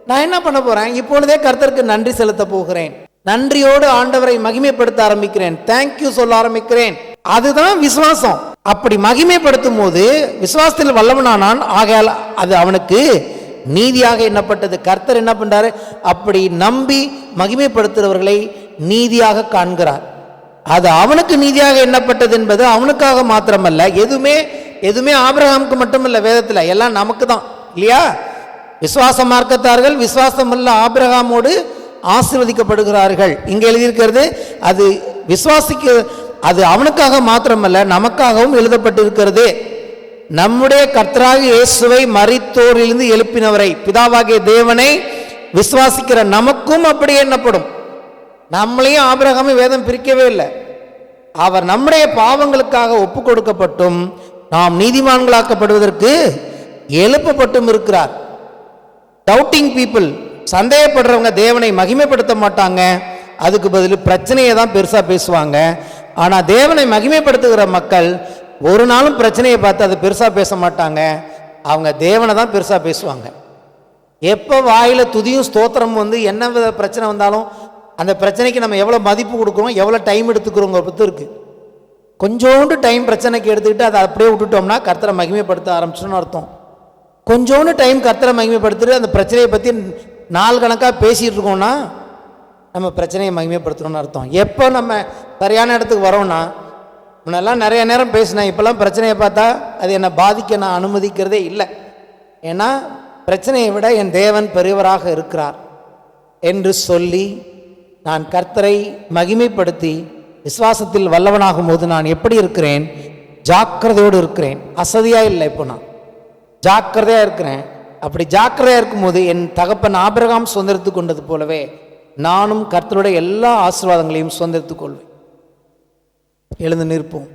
நான் என்ன பண்ண போகிறேன், இப்பொழுதே கர்த்தருக்கு நன்றி செலுத்த போகிறேன், நன்றியோடு ஆண்டவரை மகிமைப்படுத்த ஆரம்பிக்கிறேன், தேங்க்யூ சொல்ல ஆரம்பிக்கிறேன். அதுதான் விசுவாசம். அப்படி மகிமைப்படுத்தும் போது விசுவாசத்தில் வல்லவனானான், ஆகையால் அது அவனுக்கு நீதியாக எண்ணப்பட்டது. கர்த்தர் என்ன பண்றாரு, அப்படி நம்பி மகிமைப்படுத்துகிறவர்களை நீதியாக காண்கிறார். அது அவனுக்கு நீதியாக எண்ணப்பட்டது என்பது அவனுக்காக மாத்திரமல்ல, எதுவுமே ஆபிரகாமுக்கு மட்டுமல்ல, வேதத்தில் எல்லாம் நமக்கு தான் இல்லையா. விசுவாச மார்க்கத்தார்கள் விசுவாசம் உள்ள ஆபிரகாமோடு ஆசீர்வதிக்கப்படுகிறார்கள். இங்கே எழுதியிருக்கிறது அது அது அவனுக்காக மாத்திரமல்ல நமக்காகவும் எழுதப்பட்டிருக்கிறது. நம்முடைய கர்த்தராகிய இயேசுவை மரித்தோரிலிருந்து எழுப்பினவரை, பிதாவாகிய தேவனை விசுவாசிக்கிற நமக்கும் அப்படி எண்ணப்படும். நம்மளையும் ஆபிரகாமை வேதம் பிரிக்கவே இல்லை. அவர் நம்முடைய பாவங்களுக்காக ஒப்பு கொடுக்கப்பட்டும் நாம் நீதிமான்களாக்கப்படுவதற்கு எழுப்பப்பட்டும் இருக்கிறார். டவுட்டிங் பீப்புள், சந்தேகப்படுறவங்க தேவனை மகிமைப்படுத்த மாட்டாங்க, அதுக்கு பதில் பிரச்சனையை தான் பெருசாக பேசுவாங்க. ஆனால் தேவனை மகிமைப்படுத்துகிற மக்கள் ஒரு நாளும் பிரச்சனையை பார்த்து அதை பெருசாக பேச மாட்டாங்க, அவங்க தேவனை தான் பெருசாக பேசுவாங்க. எப்போ வாயில் துதியும் ஸ்தோத்திரம் என்ன வித பிரச்சனை வந்தாலும் அந்த பிரச்சனைக்கு நம்ம எவ்வளோ மதிப்பு கொடுக்குறோம், எவ்வளோ டைம் எடுத்துக்கிறோங்க பொறுத்து இருக்குது. கொஞ்சோண்டு டைம் பிரச்சனைக்கு எடுத்துக்கிட்டு அதை அப்படியே விட்டுட்டோம்னா கர்த்தரை மகிமைப்படுத்த ஆரம்பிச்சோன்னு அர்த்தம். கொஞ்சோண்டு டைம் கர்த்தரை மகிமைப்படுத்திட்டு அந்த பிரச்சனையை பற்றி நாள் கணக்காக பேசிகிட்டு இருக்கோம்னா நம்ம பிரச்சனையை மகிமைப்படுத்தணும்னு அர்த்தம். எப்போ நம்ம சரியான இடத்துக்கு வரோம்னா, முன்னெல்லாம் நிறைய நேரம் பேசினேன், இப்போல்லாம் பிரச்சனையை பார்த்தா அது என்னை பாதிக்க நான் அனுமதிக்கிறதே இல்லை. ஏன்னா பிரச்சனையை விட என் தேவன் பெரியவராக இருக்கிறார் என்று சொல்லி நான் கர்த்தரை மகிமைப்படுத்தி விசுவாசத்தில் வல்லவனாகும் போது நான் எப்படி இருக்கிறேன்? ஜாக்கிரதையோடு இருக்கிறேன். அசதியாக இல்லை. இப்போ நான் ஜாக்கிரதையாக இருக்கிறேன். அப்படி ஜாக்கிரதையாக இருக்கும்போது என் தகப்பன் ஆபிரகாம் சுதந்திரத்து கொண்டது போலவே நானும் கர்த்தருடைய எல்லா ஆசீர்வாதங்களையும் சுதந்திரத்துக் கொள்வேன். எழுந்து நிற்போம்.